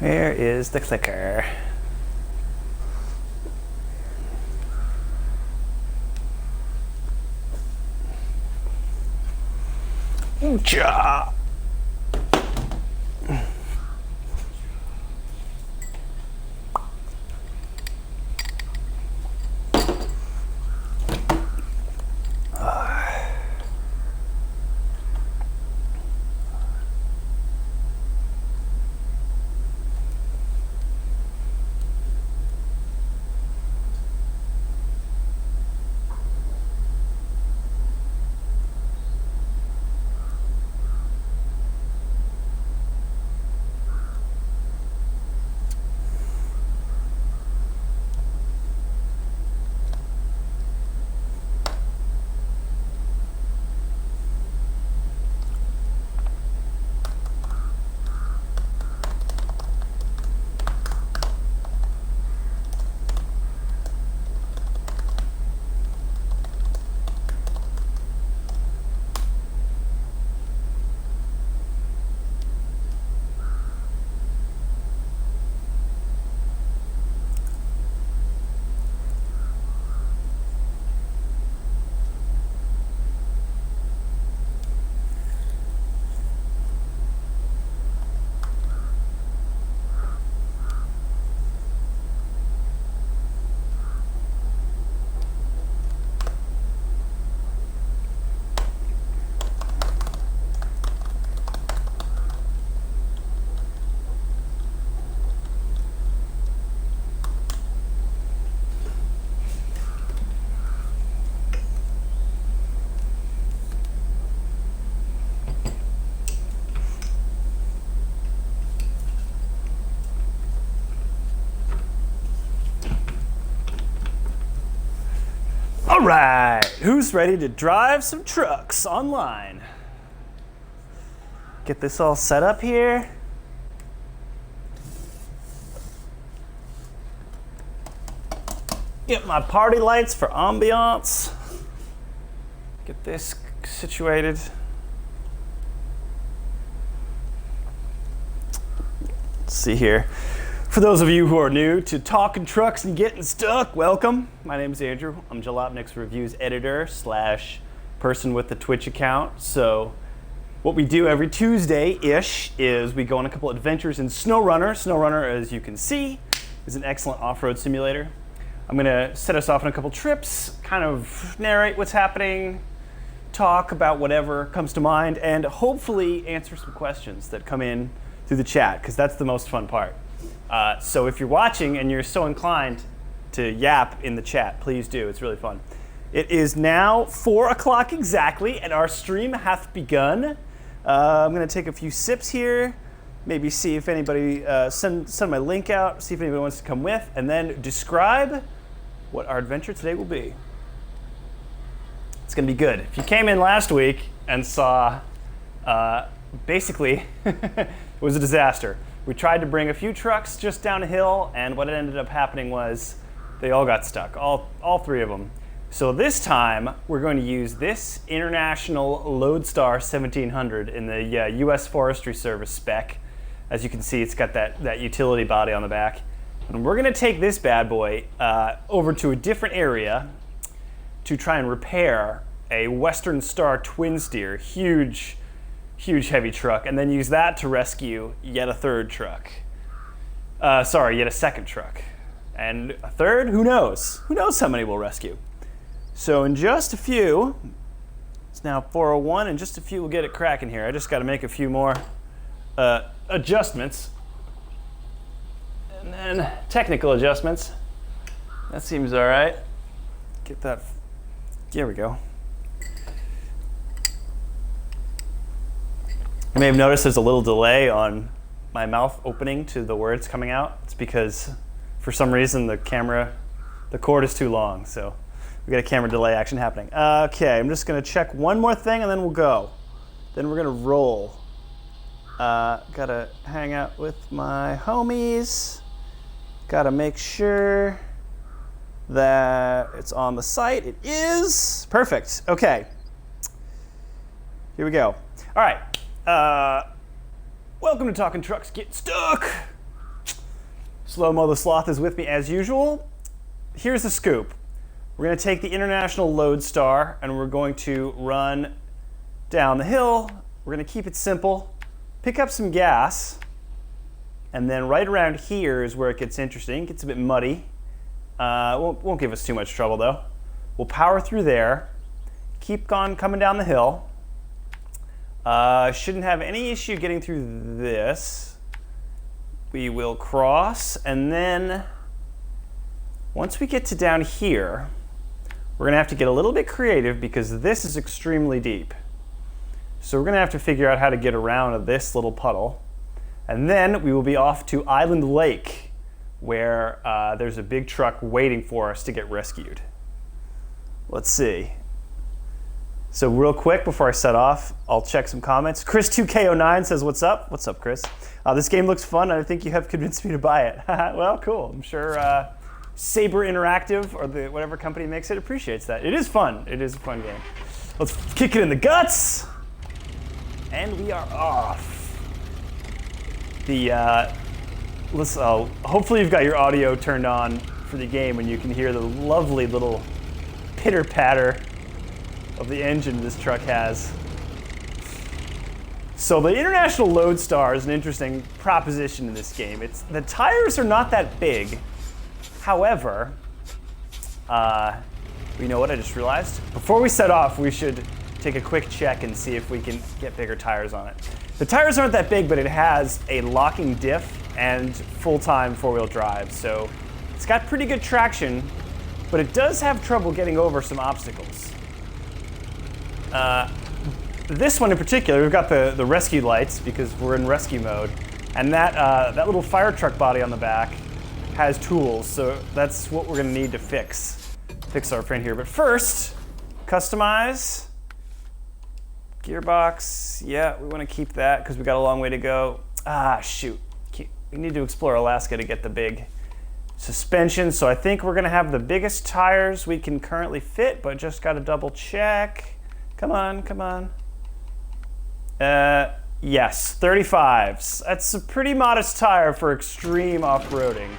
Where is the clicker? Ooh-cha! All right, who's ready to drive some trucks online? Get this all set up here. Get my party lights for ambiance. Get this situated. Let's see here. For those of you who are new to talking trucks and getting stuck, welcome. My name is Andrew. I'm Jalopnik's reviews editor / person with the Twitch account. So what we do every Tuesday-ish is we go on a couple adventures in SnowRunner. SnowRunner, as you can see, is an excellent off-road simulator. I'm gonna set us off on a couple trips, kind of narrate what's happening, talk about whatever comes to mind, and hopefully answer some questions that come in through the chat, because that's the most fun part. So if you're watching and you're so inclined to yap in the chat, please do. It's really fun. It is now 4 o'clock exactly, and our stream hath begun. I'm going to take a few sips here, maybe see if anybody, send my link out, see if anybody wants to come with, and then describe what our adventure today will be. It's going to be good. If you came in last week and saw, basically, it was a disaster. We tried to bring a few trucks just down a hill, and what ended up happening was they all got stuck, all three of them. So this time, we're going to use this International Lodestar 1700 in the U.S. Forestry Service spec. As you can see, it's got that utility body on the back. And we're going to take this bad boy over to a different area to try and repair a Western Star twin steer, huge heavy truck, and then use that to rescue yet a third truck. Yet a second truck. And a third, who knows? Who knows how many we'll rescue? So in just a few, it's now 4:01, in just a few we'll get it cracking here. I just got to make a few more adjustments. And then technical adjustments. That seems all right. Get that, there we go. You may have noticed there's a little delay on my mouth opening to the words coming out. It's because for some reason the cord is too long, so we got a camera delay action happening. Okay, I'm just gonna check one more thing and then we'll go. Then we're gonna roll. Gotta hang out with my homies. Gotta make sure that it's on the site. It is. Perfect. Okay. Here we go. All right. Welcome to Talking Trucks Get Stuck. Slow-Mo the Sloth is with me as usual. Here's the scoop. We're going to take the International Lodestar and we're going to run down the hill. We're going to keep it simple, pick up some gas, and then right around here is where it gets interesting. It gets a bit muddy. Won't give us too much trouble though. We'll power through there, keep on coming down the hill. Shouldn't have any issue getting through this. We will cross, and then once we get to down here, we're gonna have to get a little bit creative because this is extremely deep. So we're gonna have to figure out how to get around this little puddle. And then we will be off to Island Lake, where there's a big truck waiting for us to get rescued. Let's see. So real quick before I set off, I'll check some comments. Chris2K09 says, what's up? What's up, Chris? This game looks fun, and I think you have convinced me to buy it. Well, cool. I'm sure Saber Interactive, or whatever company makes it, appreciates that. It is fun. It is a fun game. Let's kick it in the guts. And we are off. Hopefully you've got your audio turned on for the game and you can hear the lovely little pitter-patter of the engine this truck has. So the International Lodestar is an interesting proposition in this game. The tires are not that big. However, you know what I just realized? Before we set off, we should take a quick check and see if we can get bigger tires on it. The tires aren't that big, but it has a locking diff and full-time four-wheel drive. So it's got pretty good traction, but it does have trouble getting over some obstacles. This one in particular, we've got the rescue lights because we're in rescue mode, and that little fire truck body on the back has tools, so that's what we're gonna need to fix our friend here. But first, customize, gearbox, yeah, we wanna keep that because we got a long way to go. Shoot, we need to explore Alaska to get the big suspension, so I think we're gonna have the biggest tires we can currently fit, but just gotta double check. Come on, come on. Yes, 35s. That's a pretty modest tire for extreme off-roading.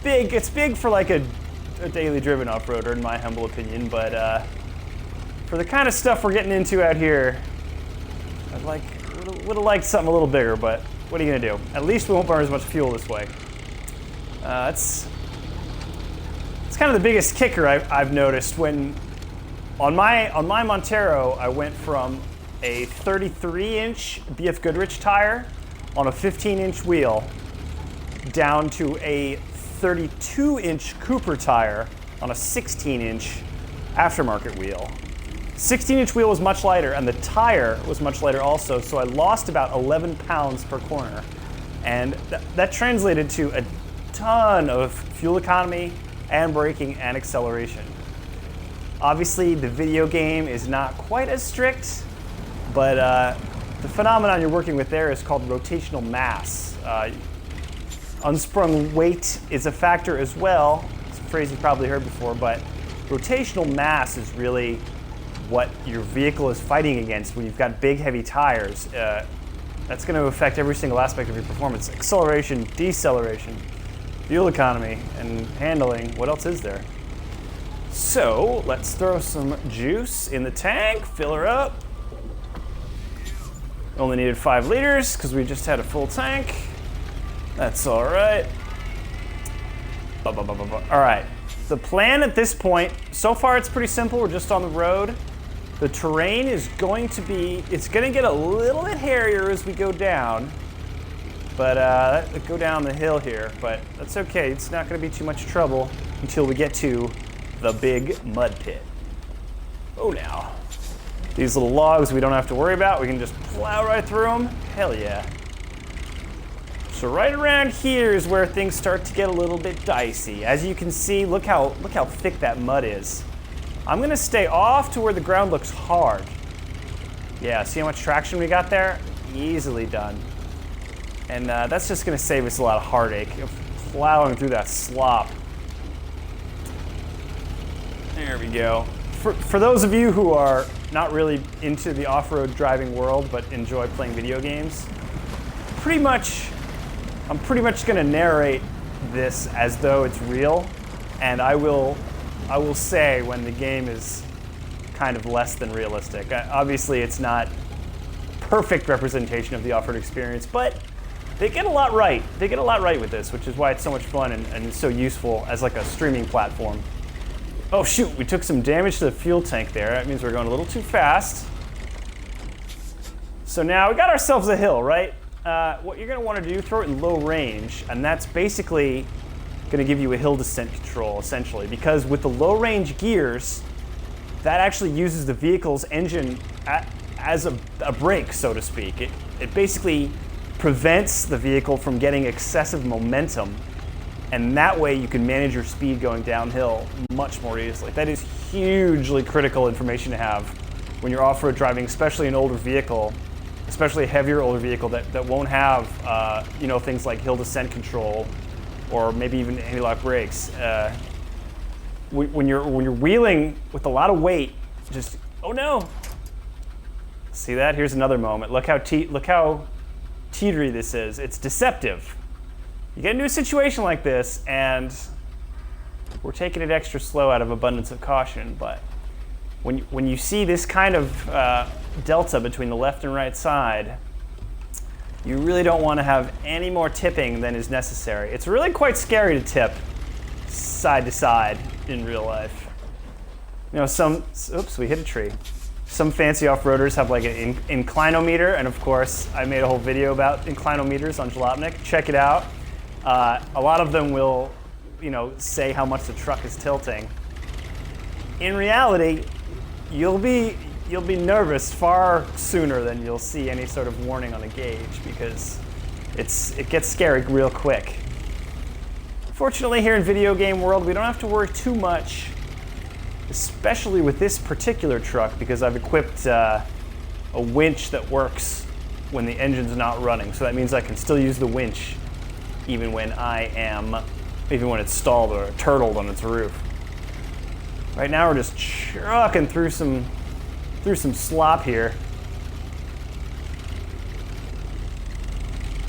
It's big for like a daily driven off-roader in my humble opinion, but for the kind of stuff we're getting into out here, would have liked something a little bigger, but what are you gonna do? At least we won't burn as much fuel this way. It's kind of the biggest kicker I've noticed when on my Montero, I went from a 33-inch BF Goodrich tire on a 15-inch wheel down to a 32-inch Cooper tire on a 16-inch aftermarket wheel. 16-inch wheel was much lighter, and the tire was much lighter also, so I lost about 11 pounds per corner. And that translated to a ton of fuel economy and braking and acceleration. Obviously, the video game is not quite as strict, but the phenomenon you're working with there is called rotational mass. Unsprung weight is a factor as well. It's a phrase you've probably heard before, but rotational mass is really what your vehicle is fighting against when you've got big, heavy tires. That's going to affect every single aspect of your performance. Acceleration, deceleration, fuel economy, and handling. What else is there? So let's throw some juice in the tank, fill her up. Only needed 5 liters because we just had a full tank. That's all right. All right, the plan at this point, so far it's pretty simple. We're just on the road. The terrain is going to be, it's going to get a little bit hairier as we go down, but go down the hill here, but that's okay. It's not going to be too much trouble until we get to the big mud pit. Oh, now. These little logs we don't have to worry about. We can just plow right through them. Hell yeah. So right around here is where things start to get a little bit dicey. As you can see, look how thick that mud is. I'm gonna stay off to where the ground looks hard. Yeah, see how much traction we got there? Easily done. And that's just gonna save us a lot of heartache of plowing through that slop. There we go. For those of you who are not really into the off-road driving world but enjoy playing video games, pretty much I'm pretty much going to narrate this as though it's real, and I will say when the game is kind of less than realistic. Obviously, it's not perfect representation of the off-road experience, but they get a lot right. They get a lot right with this, which is why it's so much fun and so useful as like a streaming platform. Oh shoot, we took some damage to the fuel tank there. That means we're going a little too fast. So now we got ourselves a hill, right? What you're going to want to do, throw it in low range, and that's basically going to give you a hill descent control, essentially, because with the low range gears, that actually uses the vehicle's engine as a brake, so to speak. It basically prevents the vehicle from getting excessive momentum, and that way you can manage your speed going downhill much more easily. That is hugely critical information to have when you're off-road driving, especially an older vehicle, especially a heavier older vehicle that won't have things like hill descent control or maybe even anti-lock brakes. When you're wheeling with a lot of weight, just oh no! See that? Here's another moment. Look how teetery this is. It's deceptive. You get into a situation like this, and we're taking it extra slow out of abundance of caution. But when you see this kind of delta between the left and right side, you really don't want to have any more tipping than is necessary. It's really quite scary to tip side to side in real life. You know, oops, we hit a tree. Some fancy off-roaders have like an inclinometer, and of course, I made a whole video about inclinometers on Jalopnik. Check it out. A lot of them will, say how much the truck is tilting. In reality, you'll be nervous far sooner than you'll see any sort of warning on the gauge, because it gets scary real quick. Fortunately, here in video game world, we don't have to worry too much, especially with this particular truck, because I've equipped a winch that works when the engine's not running. So that means I can still use the winch even when it's stalled or turtled on its roof. Right now we're just trucking through some slop here.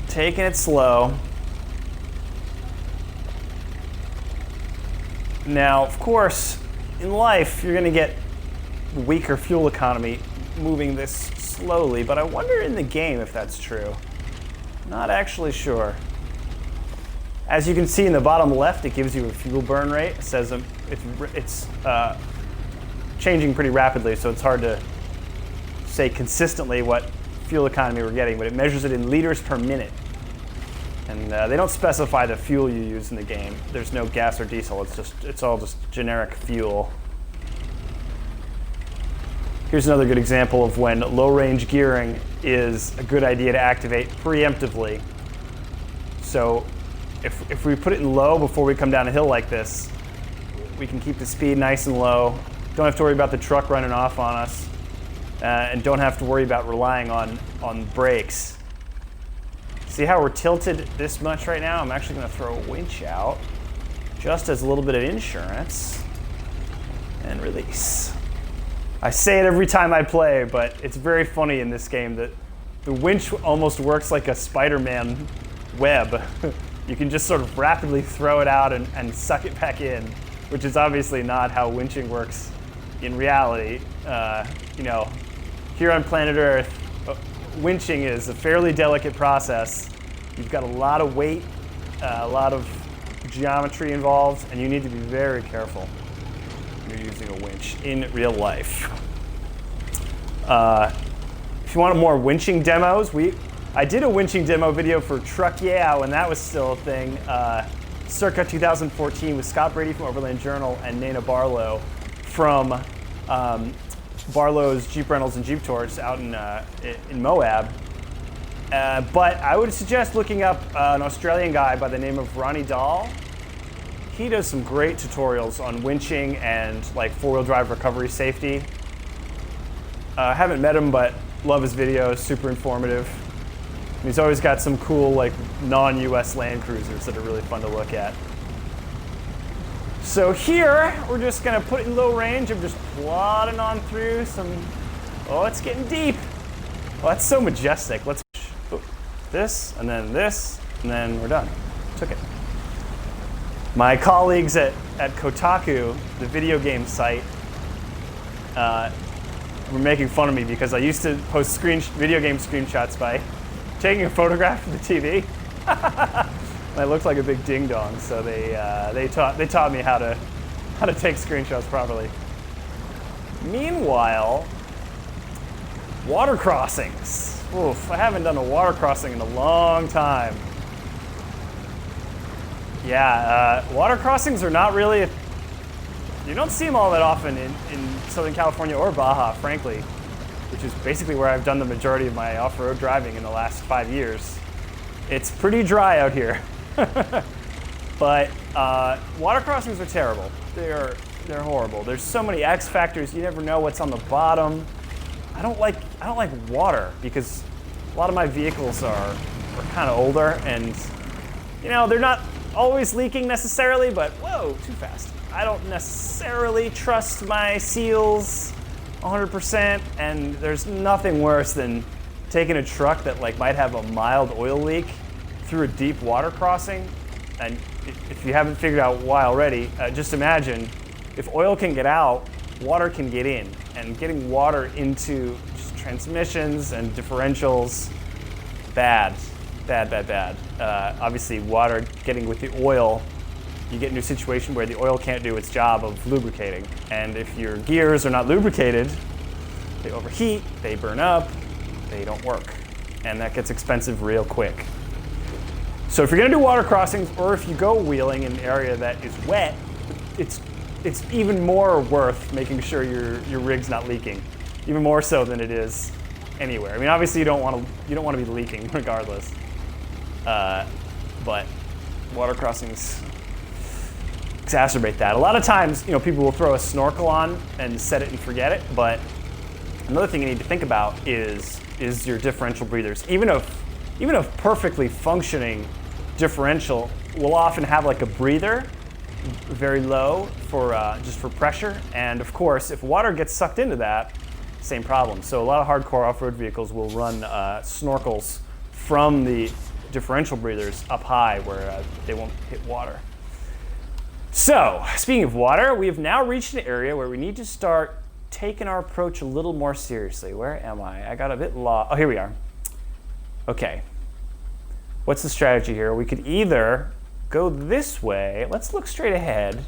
Taking it slow. Now, of course, in life, you're going to get weaker fuel economy moving this slowly, but I wonder in the game if that's true. Not actually sure. As you can see in the bottom left, it gives you a fuel burn rate. It says it's changing pretty rapidly, so it's hard to say consistently what fuel economy we're getting, but it measures it in liters per minute. And they don't specify the fuel you use in the game. There's no gas or diesel. It's all just generic fuel. Here's another good example of when low-range gearing is a good idea to activate preemptively. So if we put it in low before we come down a hill like this, we can keep the speed nice and low. Don't have to worry about the truck running off on us, and don't have to worry about relying on brakes. See how we're tilted this much right now? I'm actually going to throw a winch out just as a little bit of insurance and release. I say it every time I play, but it's very funny in this game that the winch almost works like a Spider-Man web. You can just sort of rapidly throw it out and suck it back in, which is obviously not how winching works in reality. Here on planet Earth, winching is a fairly delicate process. You've got a lot of weight, a lot of geometry involved, and you need to be very careful when you're using a winch in real life. If you want more winching demos, I did a winching demo video for Truck Yeah when that was still a thing, circa 2014 with Scott Brady from Overland Journal and Nana Barlow from Barlow's Jeep Rentals and Jeep Tours out in Moab. But I would suggest looking up an Australian guy by the name of Ronnie Dahl. He does some great tutorials on winching and like four-wheel drive recovery safety. I haven't met him, but love his videos, super informative. And he's always got some cool like non-US Land Cruisers that are really fun to look at. So here, we're just gonna put it in low range. I'm just plodding on through some, oh, it's getting deep. Oh, that's so majestic. Let's this, and then this, and then we're done. Took it. My colleagues at Kotaku, the video game site, were making fun of me because I used to post video game screenshots by taking a photograph of the TV. And I looked like a big ding dong, so they taught me how to take screenshots properly. Meanwhile, water crossings. Oof, I haven't done a water crossing in a long time. Yeah, water crossings are not really, you don't see them all that often in Southern California or Baja, frankly, which is basically where I've done the majority of my off-road driving in the last 5 years. It's pretty dry out here. But water crossings are terrible. They're horrible. There's so many X factors. You never know what's on the bottom. I don't like water because a lot of my vehicles are kind of older, and they're not always leaking necessarily, but whoa, too fast. I don't necessarily trust my seals 100%, and there's nothing worse than taking a truck that might have a mild oil leak through a deep water crossing. And if you haven't figured out why already, just imagine if oil can get out, water can get in, and getting water into just transmissions and differentials, bad. Obviously, water getting with the oil, you get into a situation where the oil can't do its job of lubricating. And if your gears are not lubricated, they overheat, they burn up, they don't work. And that gets expensive real quick. So if you're gonna do water crossings, or if you go wheeling in an area that is wet, it's even more worth making sure your rig's not leaking, even more so than it is anywhere. I mean, obviously you don't want to be leaking regardless, but water crossings exacerbate that. A lot of times, people will throw a snorkel on and set it and forget it. But another thing you need to think about is your differential breathers. Even a perfectly functioning differential will often have a breather very low for just for pressure. And of course, if water gets sucked into that, same problem. So a lot of hardcore off-road vehicles will run snorkels from the differential breathers up high where they won't hit water. So, speaking of water, we have now reached an area where we need to start taking our approach a little more seriously. Where am I? I got a bit lost. Oh, here we are. Okay. What's the strategy here? We could either go this way. Let's look straight ahead.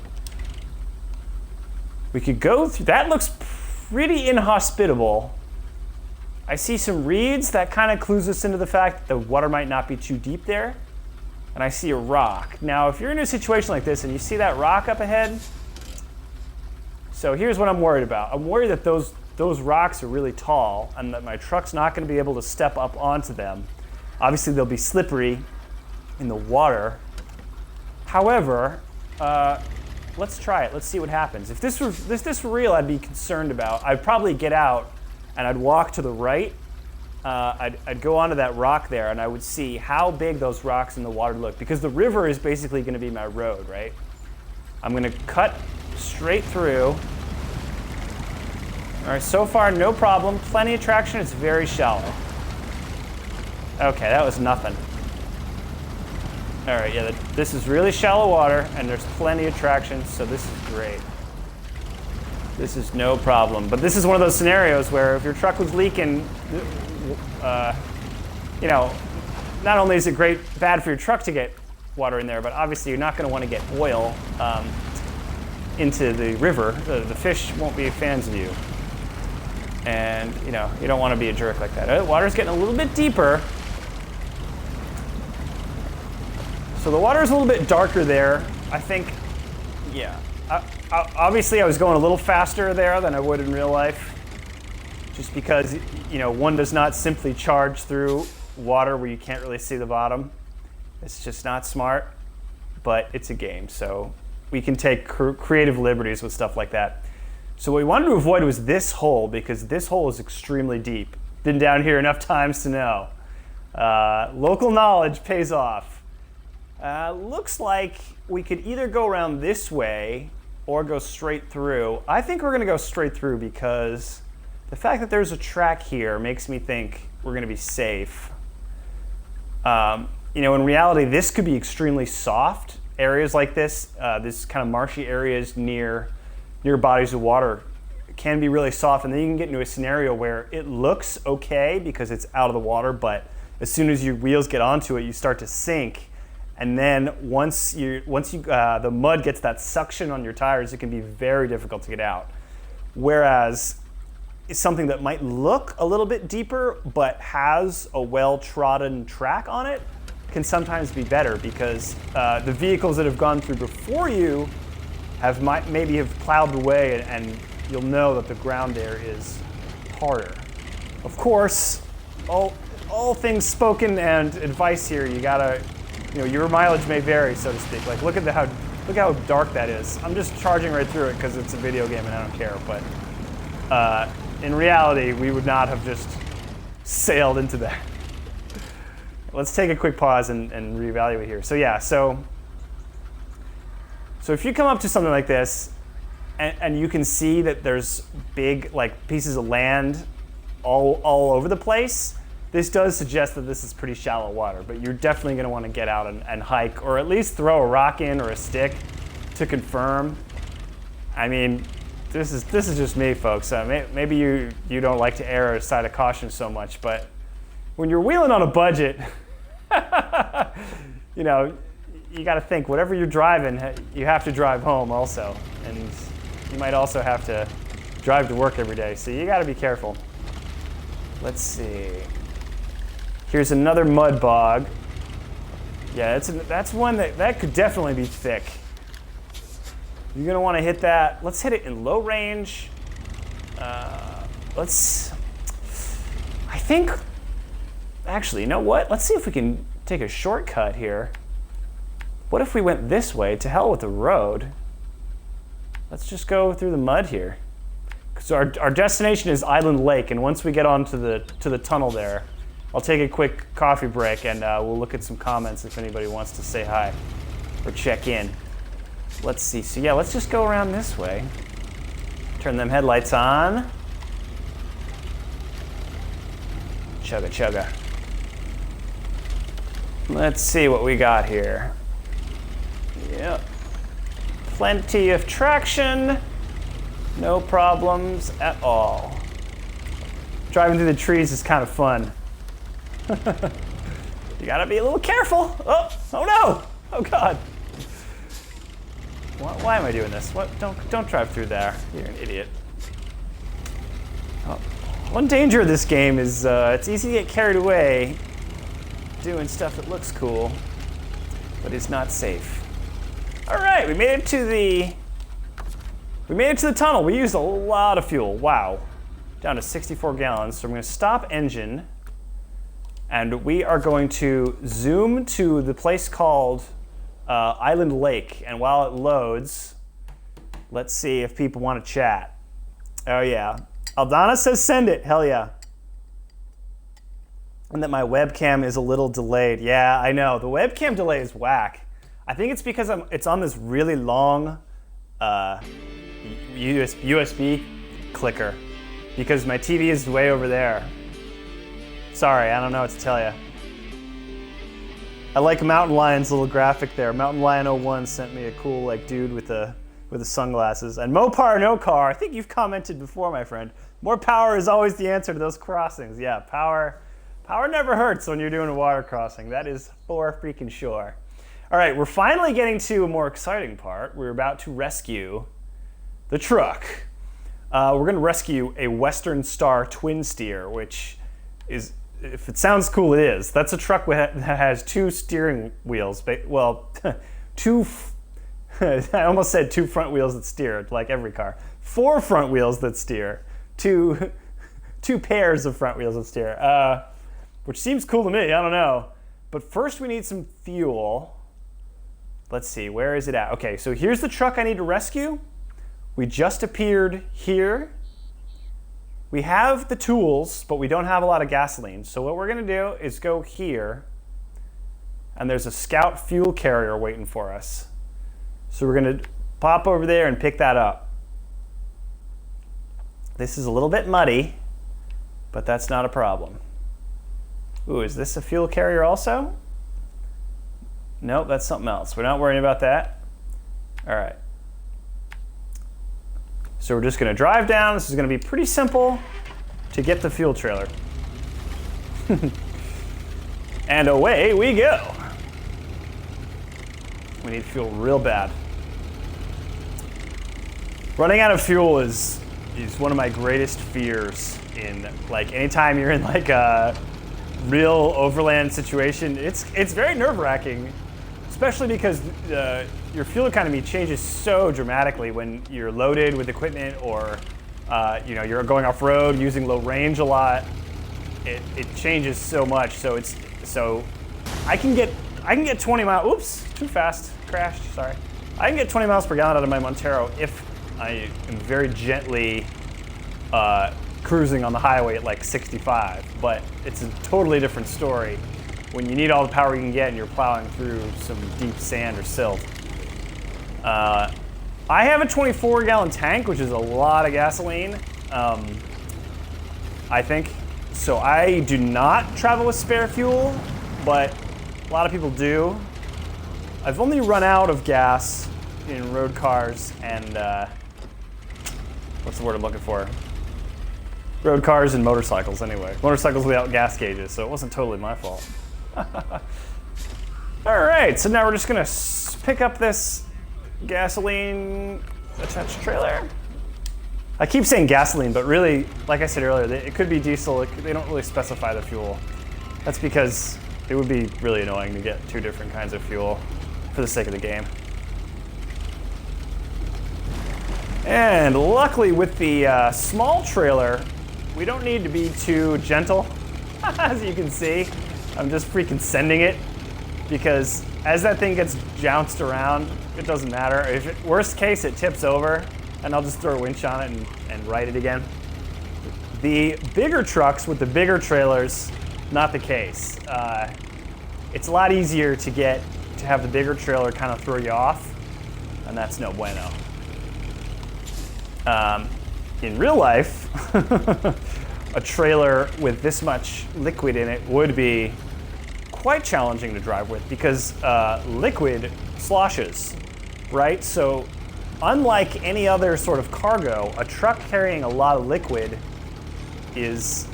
We could go through. That looks pretty inhospitable. I see some reeds. That kind of clues us into the fact that the water might not be too deep there. And I see a rock. Now, if you're in a situation like this and you see that rock up ahead, so here's what I'm worried about. I'm worried that those rocks are really tall and that my truck's not going to be able to step up onto them. Obviously, they'll be slippery in the water. However, let's try it. Let's see what happens. If this were real, I'd be concerned about. I'd probably get out and I'd walk to the right. I'd go onto that rock there and I would see how big those rocks in the water look, because the river is basically going to be my road, right? I'm going to cut straight through. All right, so far no problem. Plenty of traction. It's very shallow. Okay, that was nothing. All right, yeah, this is really shallow water and there's plenty of traction, so this is great. This is no problem. But this is one of those scenarios where if your truck was leaking, not only is it bad for your truck to get water in there, but obviously you're not going to want to get oil into the river. The fish won't be fans of you. And, you don't want to be a jerk like that. Water's getting a little bit deeper. So the water is a little bit darker there. I think, yeah. Obviously, I was going a little faster there than I would in real life, just because one does not simply charge through water where you can't really see the bottom. It's just not smart, but it's a game, so we can take creative liberties with stuff like that. So what we wanted to avoid was this hole, because this hole is extremely deep. Been down here enough times to know. Local knowledge pays off. Looks like we could either go around this way or go straight through. I think we're going to go straight through because the fact that there's a track here makes me think we're going to be safe. you know, in reality, this could be extremely soft. Areas like this, this kind of marshy areas near bodies of water can be really soft, and then you can get into a scenario where it looks okay because it's out of the water, but as soon as your wheels get onto it, you start to sink. And then once the mud gets that suction on your tires, it can be very difficult to get out. Whereas something that might look a little bit deeper but has a well-trodden track on it can sometimes be better, because the vehicles that have gone through before you maybe have plowed the way, and you'll know that the ground there is harder. Of course, all things spoken and advice here, you gotta, you know, your mileage may vary, so to speak. Like, look how dark that is. I'm just charging right through it because it's a video game and I don't care. But in reality, we would not have just sailed into that. Let's take a quick pause and reevaluate here. So yeah, so if you come up to something like this, and you can see that there's big like pieces of land all over the place, this does suggest that this is pretty shallow water, but you're definitely going to want to get out and hike, or at least throw a rock in or a stick to confirm. I mean, this is just me, folks. Maybe you don't like to err side of caution so much, but when you're wheeling on a budget, you know, you got to think, whatever you're driving, you have to drive home also, and you might also have to drive to work every day, so you got to be careful. Let's see. Here's another mud bog. Yeah, that's one that could definitely be thick. You're gonna want to hit that. Let's hit it in low range. I think, actually, you know what? Let's see if we can take a shortcut here. What if we went this way? To hell with the road. Let's just go through the mud here. So our destination is Island Lake, and once we get onto the tunnel there, I'll take a quick coffee break, and we'll look at some comments if anybody wants to say hi or check in. Let's see. So yeah, let's just go around this way. Turn them headlights on. Chugga chugga. Let's see what we got here. Yep. Plenty of traction. No problems at all. Driving through the trees is kind of fun. You gotta be a little careful. Oh no! Oh God! Why am I doing this? What? Don't drive through there. You're an idiot. Oh. One danger of this game is it's easy to get carried away doing stuff that looks cool, but is not safe. All right, we made it to the tunnel. We used a lot of fuel. Wow, down to 64 gallons. So I'm going to stop engine. And we are going to zoom to the place called Island Lake. And while it loads, let's see if people want to chat. Oh yeah. Aldana says send it. Hell yeah. And that my webcam is a little delayed. Yeah, I know. The webcam delay is whack. I think it's because it's on this really long USB clicker, because my TV is way over there. Sorry, I don't know what to tell you. I like Mountain Lion's little graphic there. Mountain Lion 01 sent me a cool like dude with the sunglasses. And Mopar No Car, I think you've commented before, my friend. More power is always the answer to those crossings. Yeah, power never hurts when you're doing a water crossing. That is for freaking sure. All right, we're finally getting to a more exciting part. We're about to rescue the truck. We're going to rescue a Western Star twin steer, which is, if it sounds cool, it is. That's a truck that has two steering wheels. Well, I almost said two front wheels that steer, like every car. 4 front wheels that steer. Two pairs of front wheels that steer, which seems cool to me. I don't know. But first we need some fuel. Let's see, where is it at? Okay, so here's the truck I need to rescue. We just appeared here. We have the tools, but we don't have a lot of gasoline. So what we're gonna do is go here, and there's a Scout fuel carrier waiting for us. So we're gonna pop over there and pick that up. This is a little bit muddy, but that's not a problem. Ooh, is this a fuel carrier also? Nope, that's something else. We're not worrying about that. All right. So we're just gonna drive down. This is gonna be pretty simple to get the fuel trailer. And away we go. We need fuel real bad. Running out of fuel is one of my greatest fears in like anytime you're in like a real overland situation. It's very nerve-wracking, especially because your fuel economy changes so dramatically when you're loaded with equipment or you're going off-road using low range a lot. It changes so much. So I can get 20 miles. Oops, too fast. Crashed. Sorry. I can get 20 miles per gallon out of my Montero if I am very gently cruising on the highway at like 65. But it's a totally different story when you need all the power you can get and you're plowing through some deep sand or silt. I have a 24-gallon tank, which is a lot of gasoline, I think. So I do not travel with spare fuel, but a lot of people do. I've only run out of gas in road cars and, what's the word I'm looking for? Road cars and motorcycles, anyway. Motorcycles without gas gauges, so it wasn't totally my fault. All right, so now we're just gonna pick up this gasoline attached trailer. I keep saying gasoline, but really, like I said earlier, it could be diesel. They don't really specify the fuel. That's because it would be really annoying to get two different kinds of fuel for the sake of the game. And luckily with the small trailer, we don't need to be too gentle. As you can see, I'm just freaking sending it because as that thing gets jounced around, it doesn't matter. Worst case, it tips over and I'll just throw a winch on it and right it again. The bigger trucks with the bigger trailers, not the case. It's a lot easier to have the bigger trailer kind of throw you off, and that's no bueno. In real life, a trailer with this much liquid in it would be quite challenging to drive with because liquid sloshes, right? So unlike any other sort of cargo, a truck carrying a lot of liquid is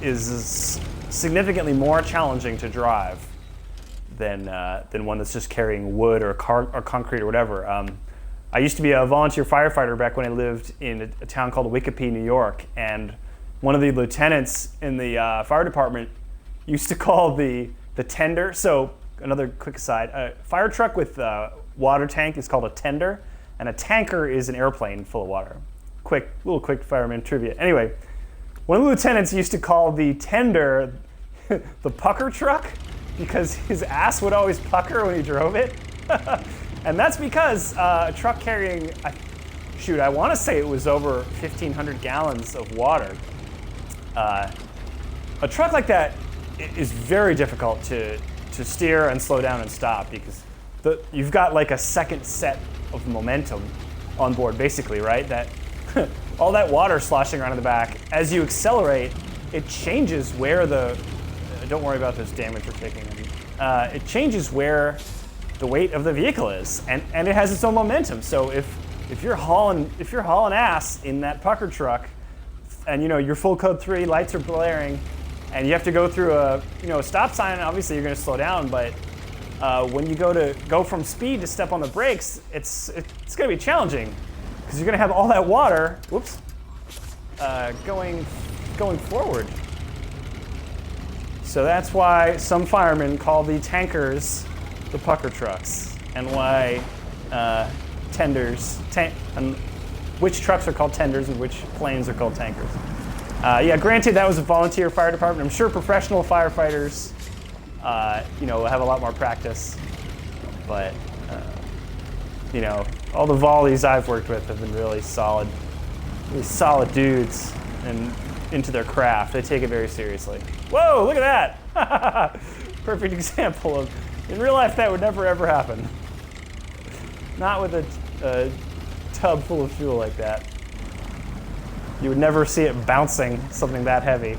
significantly more challenging to drive than one that's just carrying wood or concrete or whatever. I used to be a volunteer firefighter back when I lived in a town called Wikipe, New York, and one of the lieutenants in the fire department used to call the tender. So another quick aside, a fire truck with a water tank is called a tender, and a tanker is an airplane full of water. Little quick fireman trivia. Anyway, one of the lieutenants used to call the tender the pucker truck because his ass would always pucker when he drove it. And that's because a truck carrying, I want to say it was over 1,500 gallons of water. A truck like that is very difficult to steer and slow down and stop because you've got like a second set of momentum on board, basically, right? That all that water sloshing around in the back, as you accelerate, it changes where don't worry about this damage we're taking. It changes where the weight of the vehicle is, and it has its own momentum. So if you're hauling ass in that pucker truck, and your full code 3 lights are blaring, and you have to go through a stop sign, obviously you're going to slow down, but when you go from speed to step on the brakes, it's going to be challenging because you're going to have all that water, going forward. So that's why some firemen call the tankers the pucker trucks, and why and which trucks are called tenders and which planes are called tankers. Yeah, granted that was a volunteer fire department. I'm sure professional firefighters have a lot more practice, but all the volleys I've worked with have been really solid dudes and into their craft. They take it very seriously. Whoa, look at that! Perfect example of, in real life that would never ever happen. Not with a tub full of fuel like that. You would never see it bouncing something that heavy.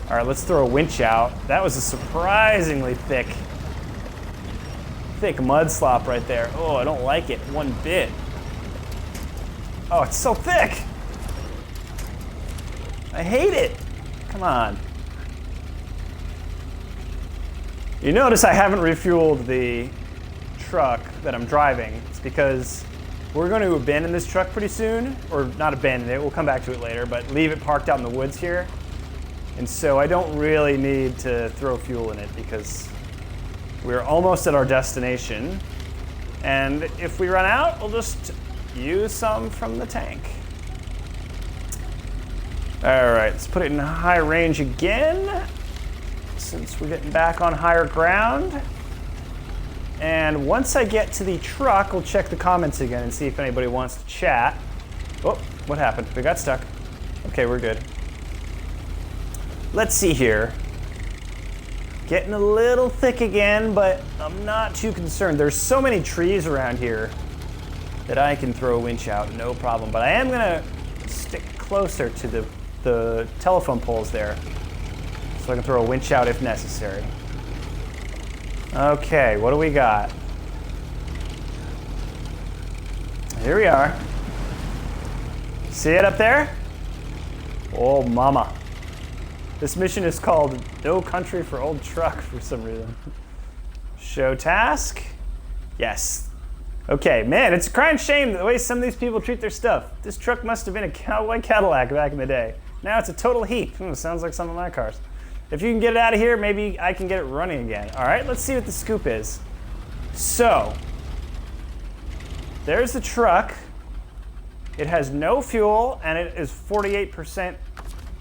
All right, let's throw a winch out. That was a surprisingly thick thick mud slop right there. Oh, I don't like it one bit. Oh, it's so thick. I hate it. Come on. You notice I haven't refueled the truck that I'm driving. It's because we're going to abandon this truck pretty soon, or not abandon it, we'll come back to it later, but leave it parked out in the woods here. And so I don't really need to throw fuel in it because we're almost at our destination. And if we run out, we'll just use some from the tank. All right, let's put it in high range again, since we're getting back on higher ground. And once I get to the truck, we'll check the comments again and see if anybody wants to chat. Oh, what happened? We got stuck. Okay, we're good. Let's see here. Getting a little thick again, but I'm not too concerned. There's so many trees around here that I can throw a winch out, no problem. But I am gonna stick closer to the telephone poles there so I can throw a winch out if necessary. Okay, what do we got? Here we are. See it up there? Oh, mama. This mission is called No Country for Old Truck for some reason. Show task. Yes. Okay, man, it's a crying shame the way some of these people treat their stuff. This truck must have been a cowboy Cadillac back in the day. Now it's a total heap. Sounds like some of my cars. If you can get it out of here, maybe I can get it running again. All right, let's see what the scoop is. So, there's the truck. It has no fuel, and it is 48%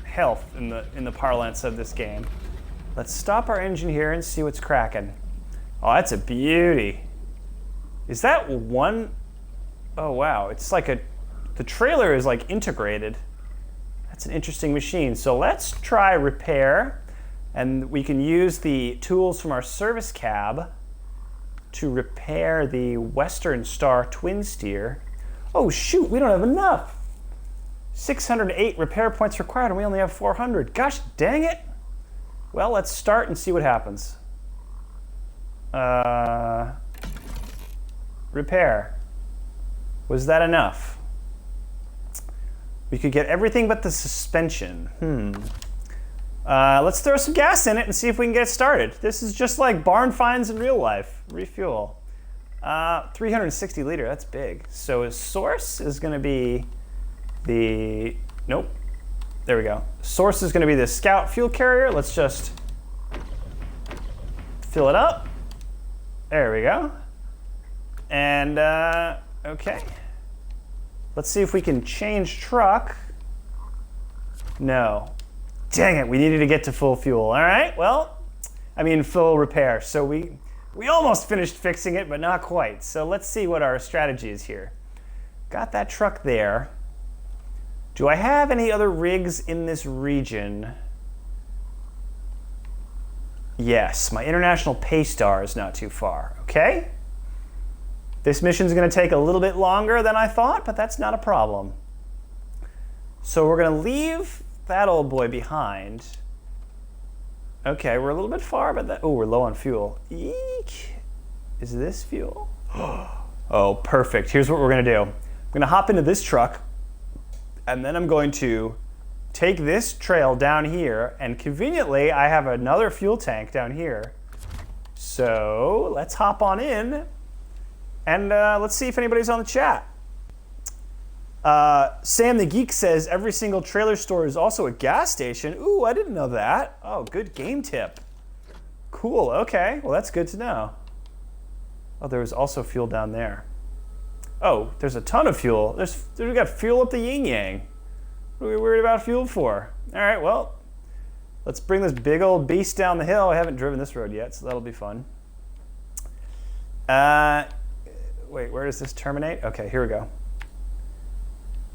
health in the parlance of this game. Let's stop our engine here and see what's cracking. Oh, that's a beauty. Is that one? Oh, wow. It's like the trailer is like integrated. That's an interesting machine. So let's try repair. And we can use the tools from our service cab to repair the Western Star twin steer. Oh shoot, we don't have enough. 608 repair points required and we only have 400. Gosh dang it. Well, let's start and see what happens. Repair. Was that enough? We could get everything but the suspension. Let's throw some gas in it and see if we can get started. This is just like barn finds in real life. Refuel. 360 liter, that's big. So his source is gonna be the, nope, there we go. Source is gonna be the Scout fuel carrier. Let's just fill it up. There we go. And, okay. Let's see if we can change truck. No. Dang it, we needed to get to full fuel. All right, well, I mean full repair. So we almost finished fixing it, but not quite. So let's see what our strategy is here. Got that truck there. Do I have any other rigs in this region? Yes, my International Paystar is not too far, okay? This mission's gonna take a little bit longer than I thought, but that's not a problem. So we're gonna leave that old boy behind. Okay, we're a little bit far, but that, oh, we're low on fuel. Eek. Is this fuel? Oh, perfect. Here's what we're gonna do. I'm gonna hop into this truck, and then I'm going to take this trail down here, and conveniently, I have another fuel tank down here. So let's hop on in, and let's see if anybody's on the chat. Sam the Geek says every single trailer store is also a gas station. Ooh, I didn't know that. Oh, good game tip. Cool, okay. Well, that's good to know. Oh, there was also fuel down there. Oh, there's a ton of fuel. We got fuel up the yin yang. What are we worried about fuel for? All right, well, let's bring this big old beast down the hill. I haven't driven this road yet, so that'll be fun. Wait, where does this terminate? Okay, here we go.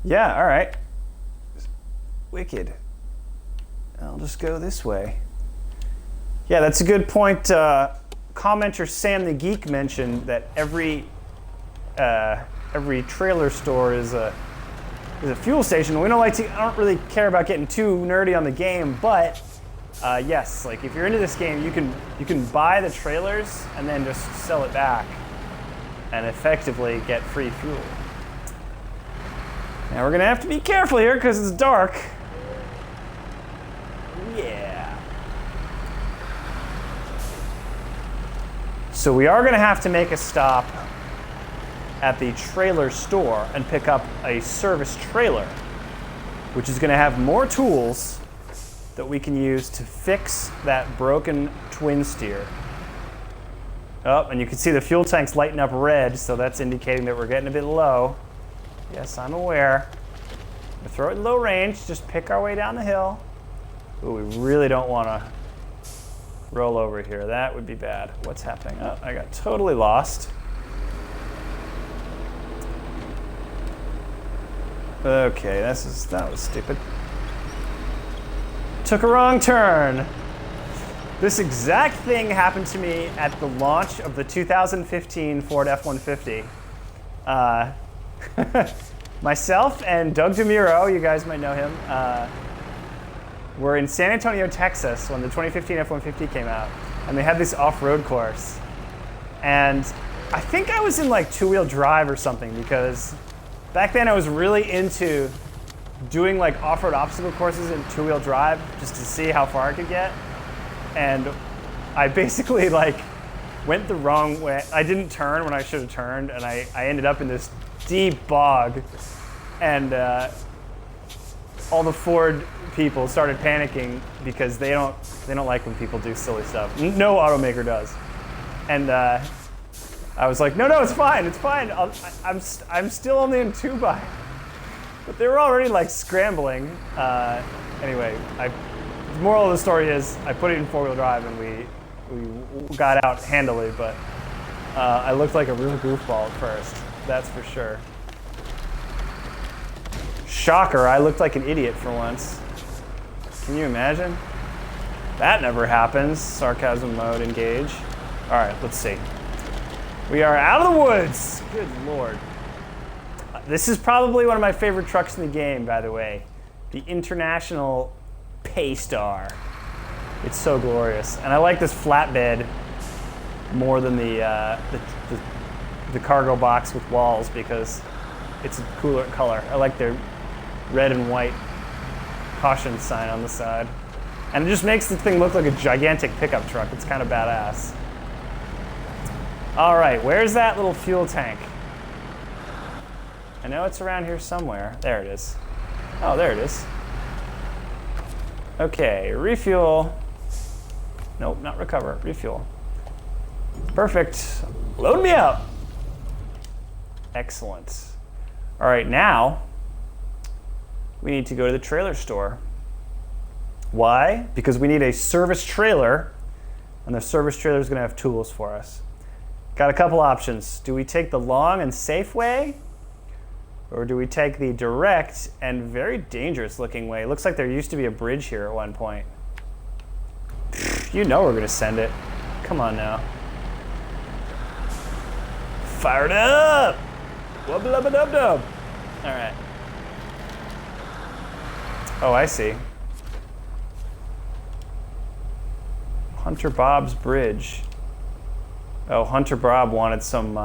Yeah, all right. Wicked. I'll just go this way. Yeah, that's a good point. Commenter Sam the Geek mentioned that every trailer store is a fuel station. I don't really care about getting too nerdy on the game, but Yes, like if you're into this game, you can buy the trailers and then just sell it back and effectively get free fuel. Now we're gonna have to be careful here because it's dark. Yeah. So we are gonna have to make a stop at the trailer store and pick up a service trailer, which is gonna have more tools that we can use to fix that broken twin steer. Oh, and you can see the fuel tank's lighting up red, so that's indicating that we're getting a bit low. Yes, I'm aware. We'll throw it in low range, just pick our way down the hill. Ooh, we really don't want to roll over here. That would be bad. What's happening? Oh, I got totally lost. Okay, that was stupid. Took a wrong turn. This exact thing happened to me at the launch of the 2015 Ford F-150. Myself and Doug DeMuro, you guys might know him, were in San Antonio, Texas when the 2015 F-150 came out, and they had this off-road course. And I think I was in like two-wheel drive or something, because back then I was really into doing like off-road obstacle courses in two-wheel drive just to see how far I could get. And I basically like went the wrong way. I didn't turn when I should have turned, and I ended up in this deep bog, and all the Ford people started panicking because they don't like when people do silly stuff. No automaker does. And I was like, no, it's fine, I'm still only in 2x. But they were already like scrambling. Anyway, the moral of the story is I put it in 4-wheel drive and we got out handily, but I looked like a real goofball at first, that's for sure. Shocker, I looked like an idiot for once. Can you imagine? That never happens. Sarcasm mode, engage. All right, let's see. We are out of the woods. Good Lord. This is probably one of my favorite trucks in the game, by the way. The International Paystar. It's so glorious. And I like this flatbed more than the cargo box with walls because it's a cooler color. I like their red and white caution sign on the side. And it just makes the thing look like a gigantic pickup truck. It's kind of badass. All right, where's that little fuel tank? I know it's around here somewhere. There it is. Oh, there it is. Okay, refuel. Nope, not recover, refuel. Perfect. Load me up. Excellent. All right, now we need to go to the trailer store. Why? Because we need a service trailer, and the service trailer is going to have tools for us. Got a couple options. Do we take the long and safe way, or do we take the direct and very dangerous looking way? It looks like there used to be a bridge here at one point. You know we're gonna send it. Come on now. Fire it up! Wubba-lubba-dub-dub. All right. Oh, I see. Hunter Bob's Bridge. Oh, Hunter Bob wanted some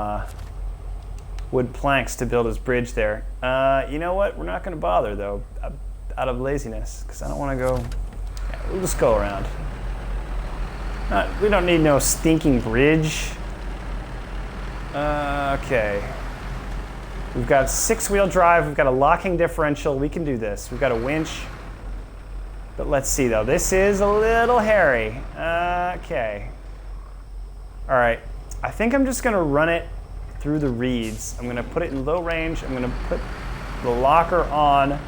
wood planks to build his bridge there. You know what? We're not going to bother, though, out of laziness, because I don't want to go... Yeah, we'll just go around. We don't need no stinking bridge. Okay. We've got 6-wheel drive. We've got a locking differential. We can do this. We've got a winch. But let's see, though. This is a little hairy. Okay. All right. I think I'm just going to run it through the reeds. I'm going to put it in low range. I'm going to put the locker on.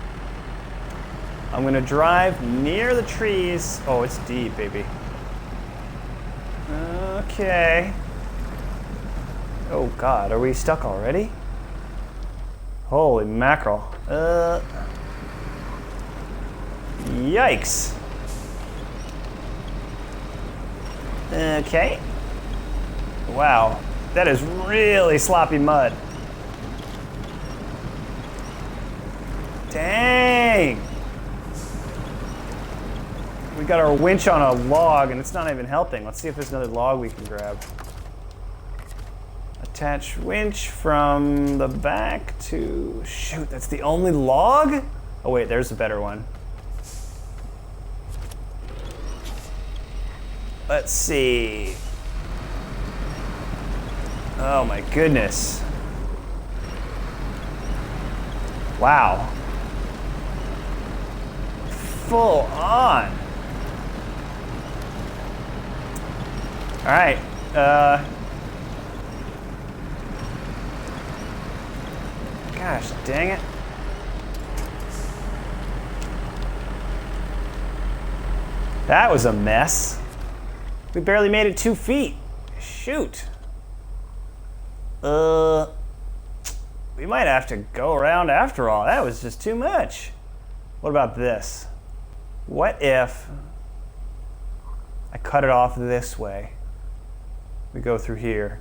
I'm going to drive near the trees. Oh, it's deep, baby. Okay. Oh, God. Are we stuck already? Holy mackerel. Yikes. Okay. Wow. That is really sloppy mud. Dang. We got our winch on a log and it's not even helping. Let's see if there's another log we can grab. Attach winch from the back to, shoot, that's the only log? Oh wait, there's a better one. Let's see. Oh my goodness. Wow. Full on. All right. Gosh, dang it. That was a mess. We barely made it 2 feet. Shoot. We might have to go around after all. That was just too much. What about this? What if I cut it off this way? We go through here.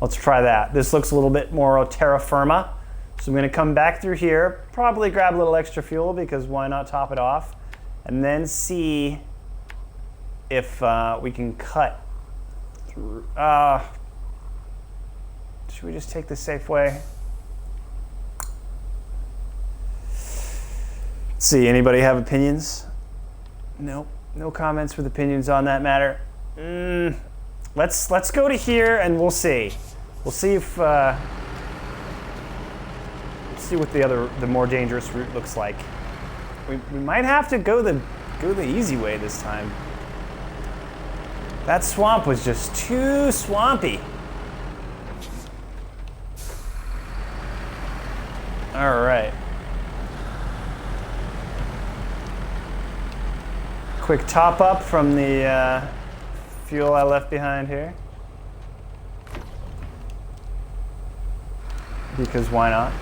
Let's try that. This looks a little bit more terra firma. So I'm gonna come back through here, probably grab a little extra fuel because why not top it off? And then see if we can cut through. Should we just take the safe way? Let's see, anybody have opinions? Nope, no comments with opinions on that matter. Let's go to here and we'll see. We'll see if let's see what the more dangerous route looks like. We might have to go the easy way this time. That swamp was just too swampy. All right. Quick top up from the fuel I left behind here. Because why not?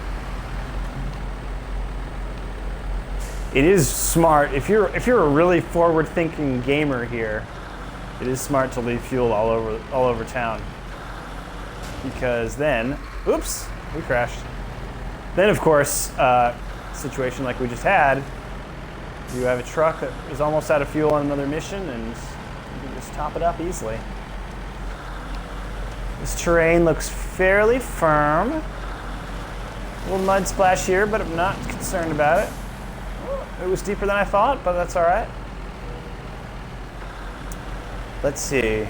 It is smart if you're a really forward-thinking gamer here. It is smart to leave fuel all over town. Because then, oops, we crashed. Then of course, situation like we just had, you have a truck that is almost out of fuel on another mission and you can just top it up easily. This terrain looks fairly firm. A little mud splash here, but I'm not concerned about it. It was deeper than I thought, but that's all right. Let's see.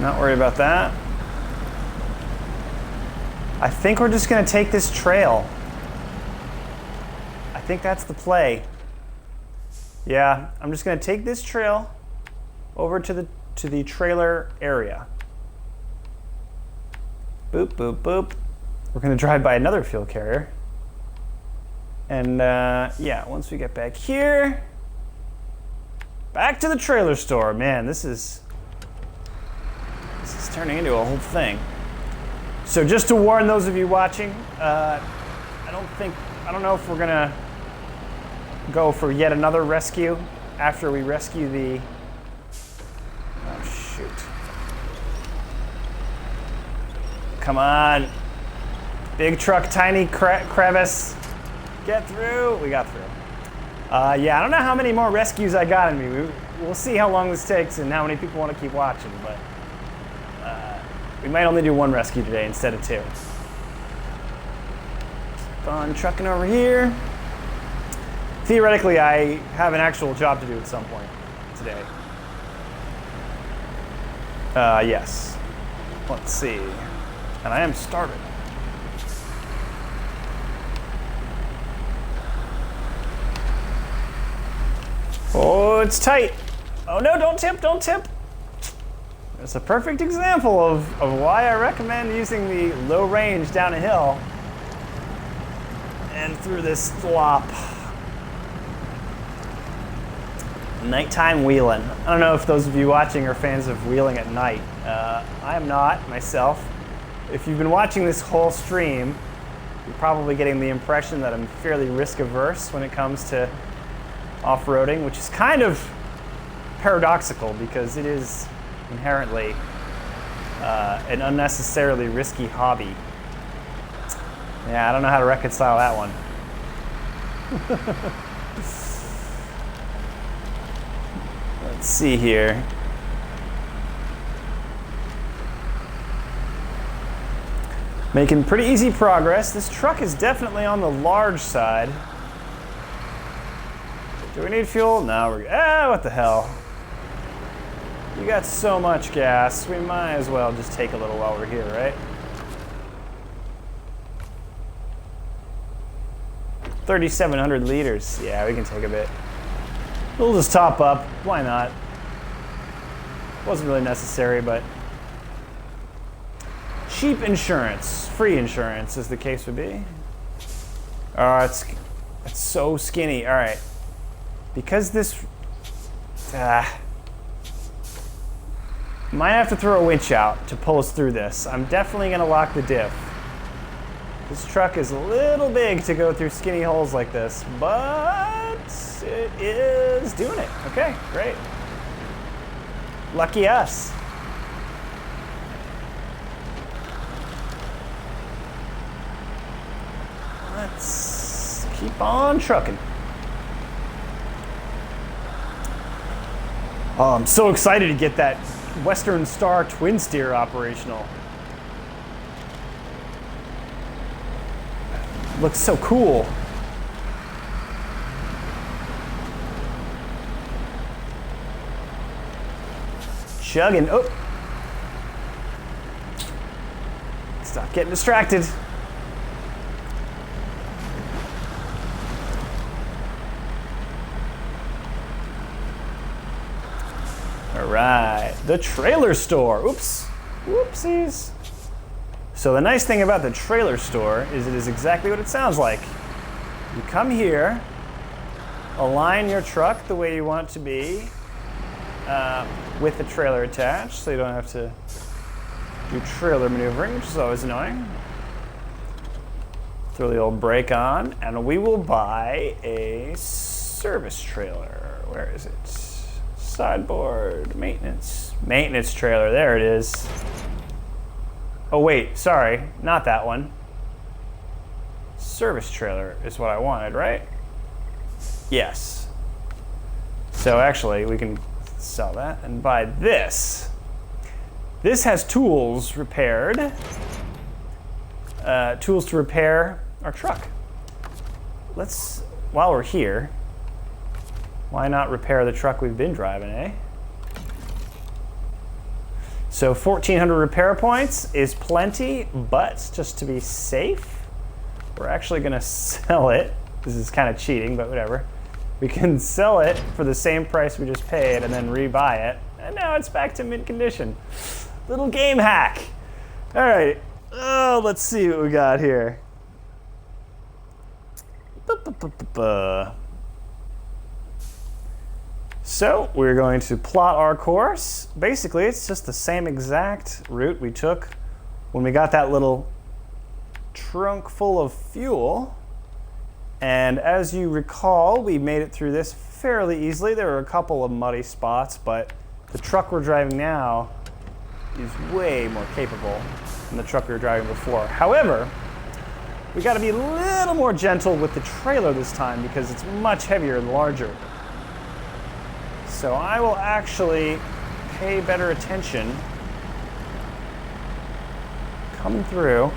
Not worried about that. I think we're just gonna take this trail. I think that's the play. Yeah, I'm just gonna take this trail over to the trailer area. Boop, boop, boop. We're gonna drive by another fuel carrier. And yeah, once we get back here, back to the trailer store. Man, this is turning into a whole thing. So just to warn those of you watching, I don't know if we're gonna go for yet another rescue after we rescue the, oh shoot. Come on. Big truck, tiny crevice. Get through. We got through. Yeah, I don't know how many more rescues I got in me. We'll see how long this takes and how many people want to keep watching, but we might only do one rescue today instead of 2. Keep on trucking over here. Theoretically, I have an actual job to do at some point today. Yes. Let's see. And I am starving. Oh, it's tight. Oh no, don't tip, don't tip. It's a perfect example of why I recommend using the low range down a hill and through this slop. Nighttime wheeling. I don't know if those of you watching are fans of wheeling at night. I am not, myself. If you've been watching this whole stream, you're probably getting the impression that I'm fairly risk-averse when it comes to off-roading, which is kind of paradoxical because it is inherently an unnecessarily risky hobby. Yeah, I don't know how to reconcile that one. Let's see here. Making pretty easy progress. This truck is definitely on the large side. Do we need fuel? No, we're what the hell? You got so much gas. We might as well just take a little while we're here, right? 3,700 liters. Yeah, we can take a bit. We'll just top up. Why not? Wasn't really necessary, but cheap insurance, free insurance, as the case would be. Oh, it's so skinny. All right, because this might have to throw a winch out to pull us through this. I'm definitely gonna lock the diff. This truck is a little big to go through skinny holes like this, but it is doing it. Okay, great. Lucky us. Let's keep on trucking. Oh, I'm so excited to get that Western Star twin steer operational. Looks so cool. Chugging. Oh. Stop getting distracted. All right, the trailer store. Oops, whoopsies. So the nice thing about the trailer store is it is exactly what it sounds like. You come here, align your truck the way you want it to be with the trailer attached, so you don't have to do trailer maneuvering, which is always annoying. Throw the old brake on, and we will buy a service trailer. Where is it? Sideboard, maintenance trailer, there it is. Oh wait, sorry, not that one. Service trailer is what I wanted, right? Yes. So actually, we can sell that and buy this. This has tools repaired. Tools to repair our truck. Let's, while we're here, why not repair the truck we've been driving, eh? So 1,400 repair points is plenty, but just to be safe, we're actually gonna sell it. This is kind of cheating, but whatever. We can sell it for the same price we just paid and then rebuy it. And now it's back to mint condition. Little game hack. All right, oh, let's see what we got here. So we're going to plot our course. Basically, it's just the same exact route we took when we got that little trunk full of fuel. And as you recall, we made it through this fairly easily. There were a couple of muddy spots, but the truck we're driving now is way more capable than the truck we were driving before. However, we got to be a little more gentle with the trailer this time because it's much heavier and larger. So I will actually pay better attention coming through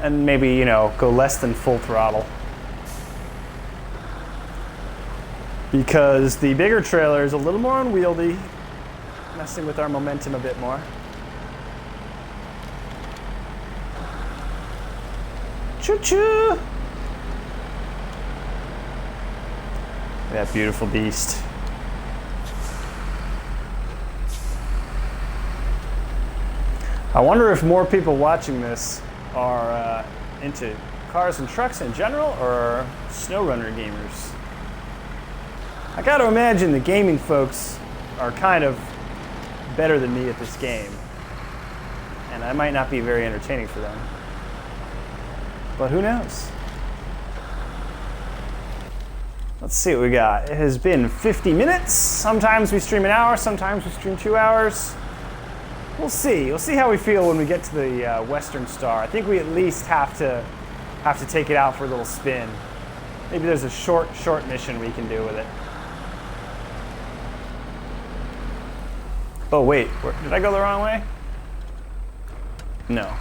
and maybe, you know, go less than full throttle. Because the bigger trailer is a little more unwieldy, messing with our momentum a bit more. Choo-choo! That beautiful beast. I wonder if more people watching this are into cars and trucks in general or SnowRunner gamers. I gotta imagine the gaming folks are kind of better than me at this game, and I might not be very entertaining for them. But who knows? Let's see what we got. It has been 50 minutes. Sometimes we stream an hour, sometimes we stream 2 hours. We'll see. We'll see how we feel when we get to the Western Star. I think we at least have to have to take it out for a little spin. Maybe there's a short mission we can do with it. Oh wait, did I go the wrong way? No.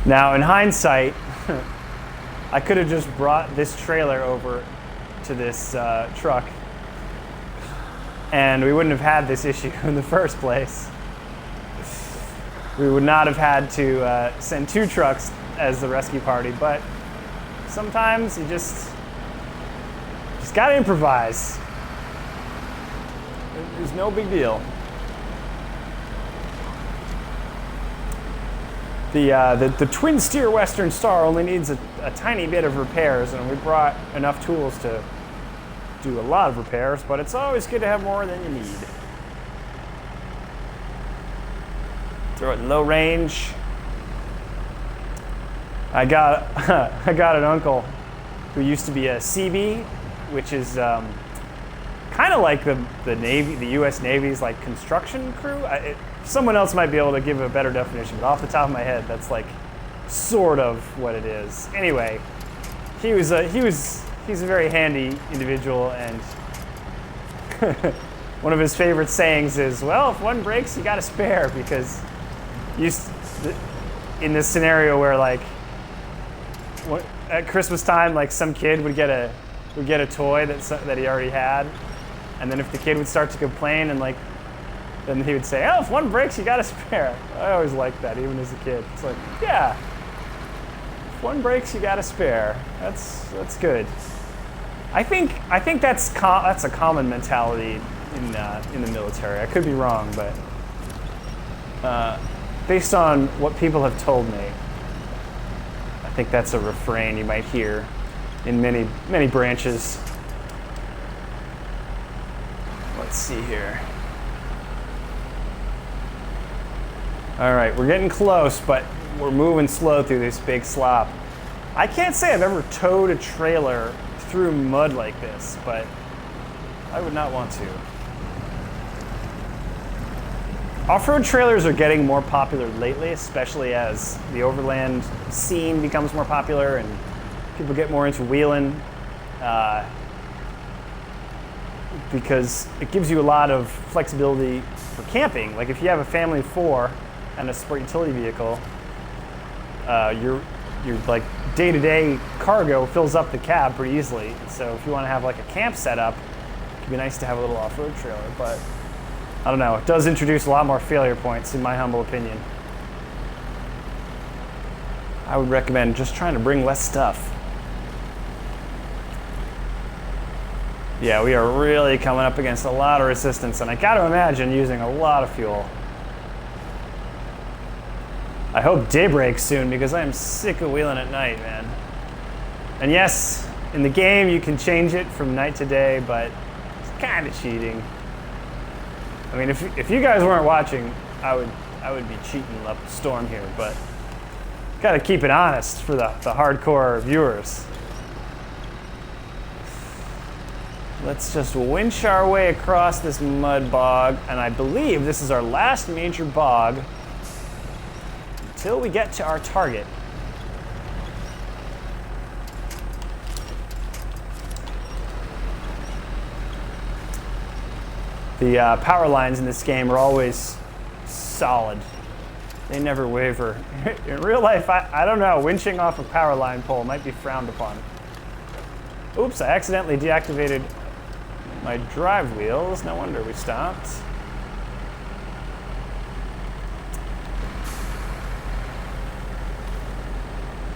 Now in hindsight, I could have just brought this trailer over to this truck and we wouldn't have had this issue in the first place. We would not have had to send 2 trucks as the rescue party, but sometimes you just gotta improvise. There's no big deal. The twin steer Western Star only needs a tiny bit of repairs, and we brought enough tools to do a lot of repairs, but it's always good to have more than you need. Throw it in low range. I got an uncle who used to be a CB, which is kind of like the Navy, the U.S. Navy's like construction crew. Someone else might be able to give a better definition, but off the top of my head, that's like sort of what it is. Anyway, he's a very handy individual, and one of his favorite sayings is, "Well, if one breaks, you got a spare," because in this scenario where like at Christmas time, like some kid would get a toy that he already had, and then if the kid would start to complain and like. Then he would say, "Oh, if one breaks, you got a spare." I always liked that, even as a kid. It's like, yeah, if one breaks, you got a spare. That's good. I think that's a common mentality in the military. I could be wrong, but based on what people have told me, I think that's a refrain you might hear in many branches. Let's see here. All right, we're getting close, but we're moving slow through this big slop. I can't say I've ever towed a trailer through mud like this, but I would not want to. Off-road trailers are getting more popular lately, especially as the overland scene becomes more popular and people get more into wheeling, because it gives you a lot of flexibility for camping. Like if you have a family of 4, and a sport utility vehicle, your like day-to-day cargo fills up the cab pretty easily. So if you want to have like a camp setup, it could be nice to have a little off-road trailer. But I don't know, it does introduce a lot more failure points, in my humble opinion. I would recommend just trying to bring less stuff. Yeah, we are really coming up against a lot of resistance, and I got to imagine using a lot of fuel. I hope day breaks soon, because I am sick of wheeling at night, man. And yes, in the game you can change it from night to day, but it's kind of cheating. I mean, if you guys weren't watching, I would be cheating up a storm here, but got to keep it honest for the hardcore viewers. Let's just winch our way across this mud bog, and I believe this is our last major bog until we get to our target. The power lines in this game are always solid. They never waver. In real life, I don't know, winching off a power line pole might be frowned upon. Oops, I accidentally deactivated my drive wheels. No wonder we stopped.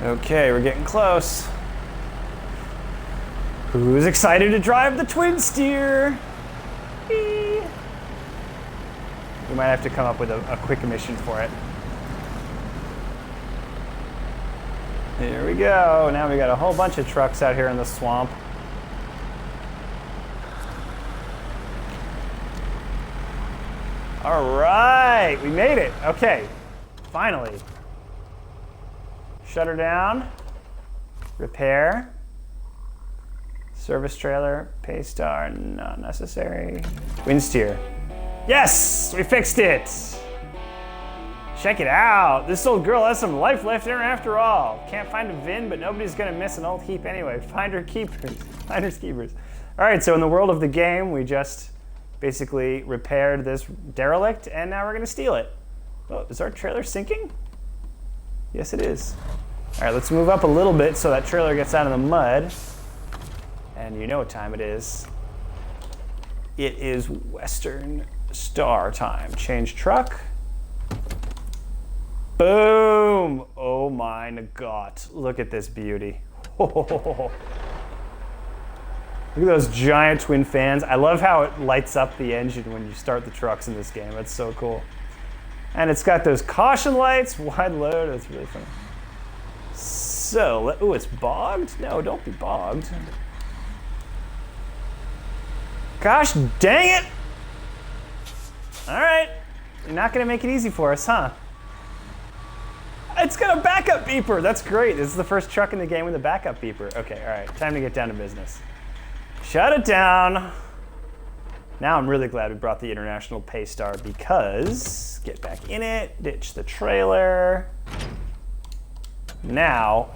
Okay, we're getting close. Who's excited to drive the twin steer? Whee! We might have to come up with a quick mission for it. Here we go. Now we got a whole bunch of trucks out here in the swamp. All right, we made it. Okay, finally. Shut her down. Repair. Service trailer. Pay star, not necessary. Wind steer. Yes, we fixed it. Check it out. This old girl has some life left in her after all. Can't find a VIN, but nobody's gonna miss an old heap anyway. Finders keepers. Finders keepers. All right, so in the world of the game, we just basically repaired this derelict, and now we're gonna steal it. Oh, is our trailer sinking? Yes, it is. All right, let's move up a little bit so that trailer gets out of the mud. And you know what time it is. It is Western Star time. Change truck. Boom! Oh my God. Look at this beauty. Look at those giant twin fans. I love how it lights up the engine when you start the trucks in this game. That's so cool. And it's got those caution lights, wide load. That's really fun. So, ooh, it's bogged? No, don't be bogged. Gosh dang it! All right, you're not gonna make it easy for us, huh? It's got a backup beeper. That's great. This is the first truck in the game with a backup beeper. Okay, all right, time to get down to business. Shut it down. Now I'm really glad we brought the International Paystar because get back in it, ditch the trailer. Now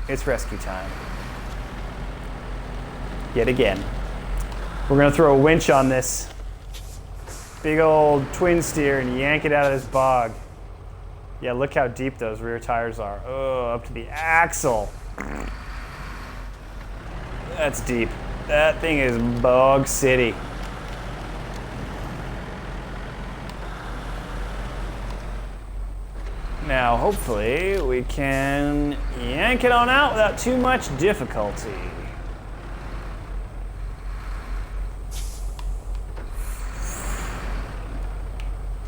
it's rescue time. Yet again. We're gonna throw a winch on this big old twin steer and yank it out of this bog. Yeah, look how deep those rear tires are. Oh, up to the axle. That's deep. That thing is bog city. Now, hopefully, we can yank it on out without too much difficulty.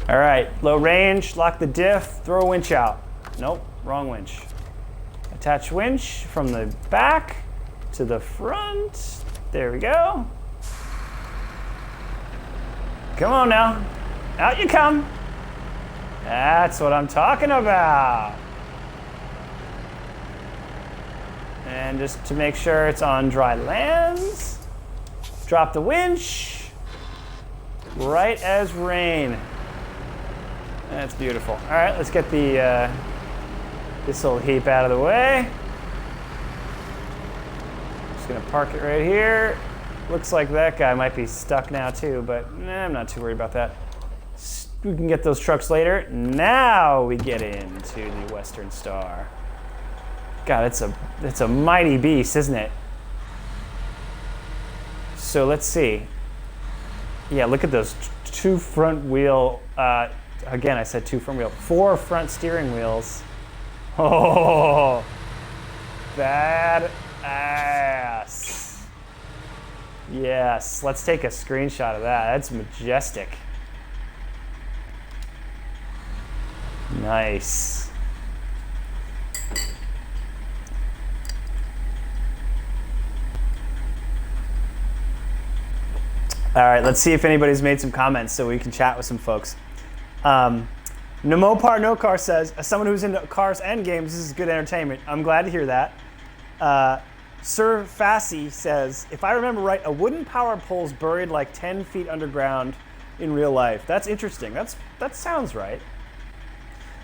All right, low range, lock the diff, throw a winch out. Nope, wrong winch. Attach winch from the back to the front. There we go. Come on now, out you come. That's what I'm talking about. And just to make sure it's on dry lands, drop the winch, right as rain. That's beautiful. All right, let's get the this little heap out of the way. Just gonna park it right here. Looks like that guy might be stuck now too, but I'm not too worried about that. We can get those trucks later. Now we get into the Western Star. God, it's a mighty beast, isn't it? So let's see. Yeah, look at those two front wheel. Again, I said two front wheel. 4 front steering wheels. Oh, bad ass. Yes, let's take a screenshot of that. That's majestic. Nice. All right, let's see if anybody's made some comments so we can chat with some folks. Nomopar No Car says, as someone who's into cars and games, this is good entertainment. I'm glad to hear that. Sir Fassy says, if I remember right, a wooden power pole's buried like 10 feet underground in real life. That's interesting. That sounds right.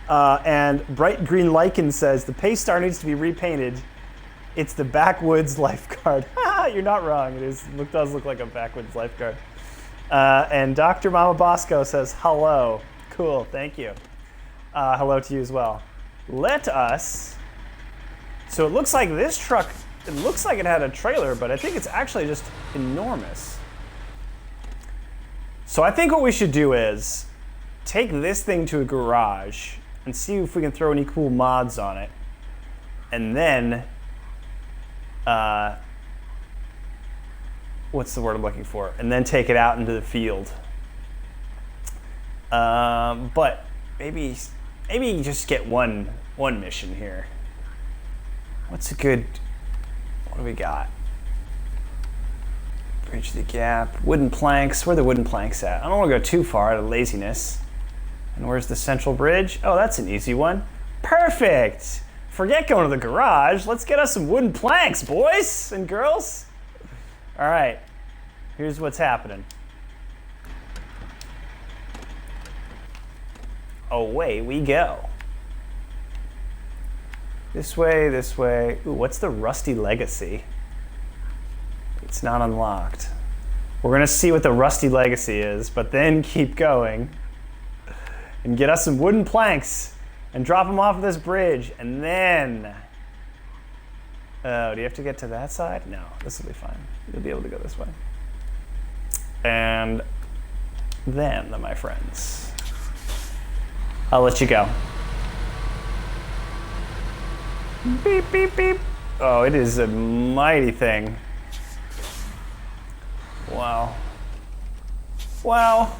And Bright Green Lichen says, the Paystar needs to be repainted. It's the backwoods lifeguard. You're not wrong. It does look like a backwoods lifeguard. And Dr. Mama Bosco says, hello. Cool, thank you. Hello to you as well. Let us, so it looks like this truck, it looks like it had a trailer, but I think it's actually just enormous. So I think what we should do is take this thing to a garage and see if we can throw any cool mods on it. And then, what's the word I'm looking for? And then take it out into the field. But maybe just get one mission here. What's a good, what do we got? Bridge the gap, wooden planks. Where are the wooden planks at? I don't want to go too far out of laziness. And where's the central bridge? Oh, that's an easy one. Perfect. Forget going to the garage. Let's get us some wooden planks, boys and girls. All right, here's what's happening. away we go. This way, this way. Ooh, what's the Rusty Legacy? It's not unlocked. We're gonna see what the Rusty Legacy is, but then keep going and get us some wooden planks and drop them off of this bridge, and then... Oh, do you have to get to that side? No, this will be fine. You'll be able to go this way. And then, my friends, I'll let you go. Beep, beep, beep. Oh, it is a mighty thing. Wow. Wow.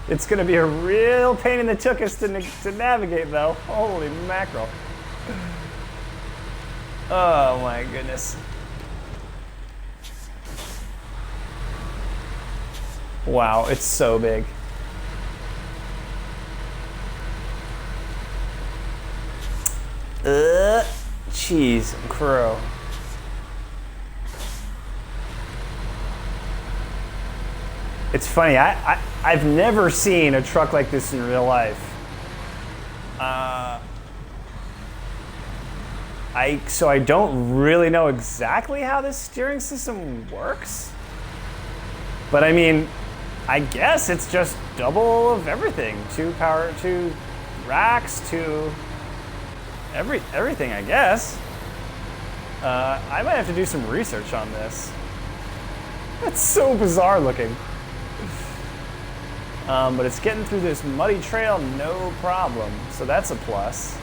It's going to be a real pain in the tuchus to navigate, though. Holy mackerel. Oh, my goodness. Wow, it's so big. Cheese and crow. It's funny, I've never seen a truck like this in real life. So I don't really know exactly how this steering system works. But I mean, I guess it's just double of everything. Two racks, everything, I guess. I might have to do some research on this. That's so bizarre looking. But it's getting through this muddy trail, no problem. So that's a plus.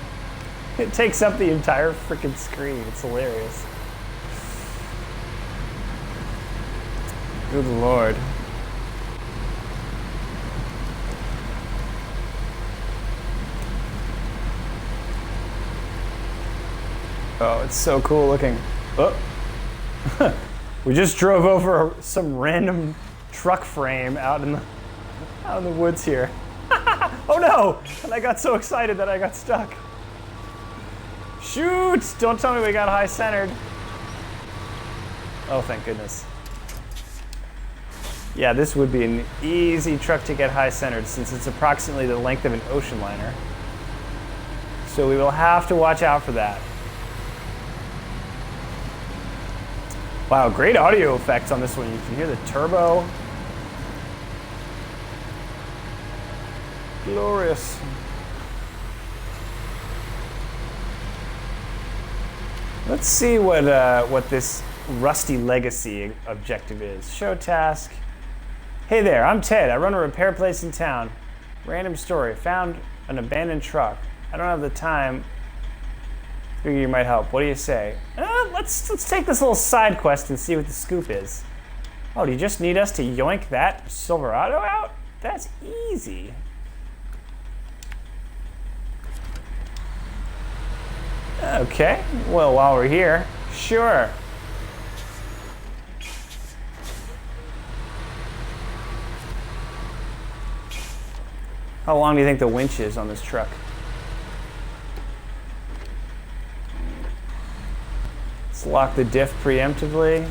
It takes up the entire freaking screen. It's hilarious. Good Lord. Oh, it's so cool looking. Oh. We just drove over some random truck frame out in the woods here. Oh no! And I got so excited that I got stuck. Shoot! Don't tell me we got high centered. Oh, thank goodness. Yeah, this would be an easy truck to get high centered since it's approximately the length of an ocean liner. So we will have to watch out for that. Wow, great audio effects on this one. You can hear the turbo. Glorious. Let's see what this Rusty Legacy objective is. Show task. Hey there, I'm Ted. I run a repair place in town. Random story. Found an abandoned truck. I don't have the time. Figure you might help. What do you say? Let's take this little side quest and see what the scoop is. Oh, do you just need us to yoink that Silverado out? That's easy. Okay, well, while we're here, sure. How long do you think the winch is on this truck? Let's lock the diff preemptively.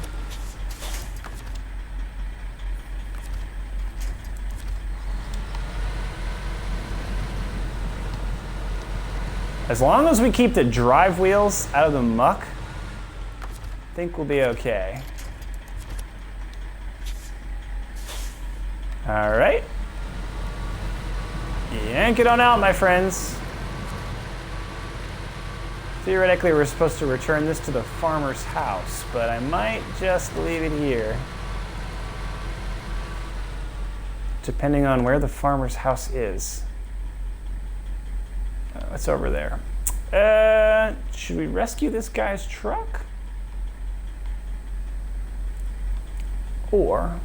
As long as we keep the drive wheels out of the muck, I think we'll be okay. All right. Yank it on out, my friends. Theoretically, we're supposed to return this to the farmer's house, but I might just leave it here. Depending on where the farmer's house is. It's over there. Should we rescue this guy's truck? Or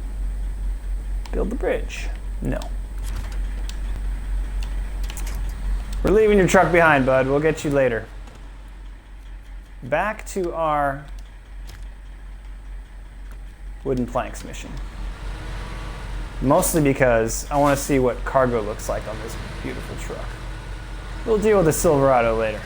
build the bridge? No. We're leaving your truck behind, bud. We'll get you later. Back to our wooden planks mission. Mostly because I want to see what cargo looks like on this beautiful truck. We'll deal with the Silverado later.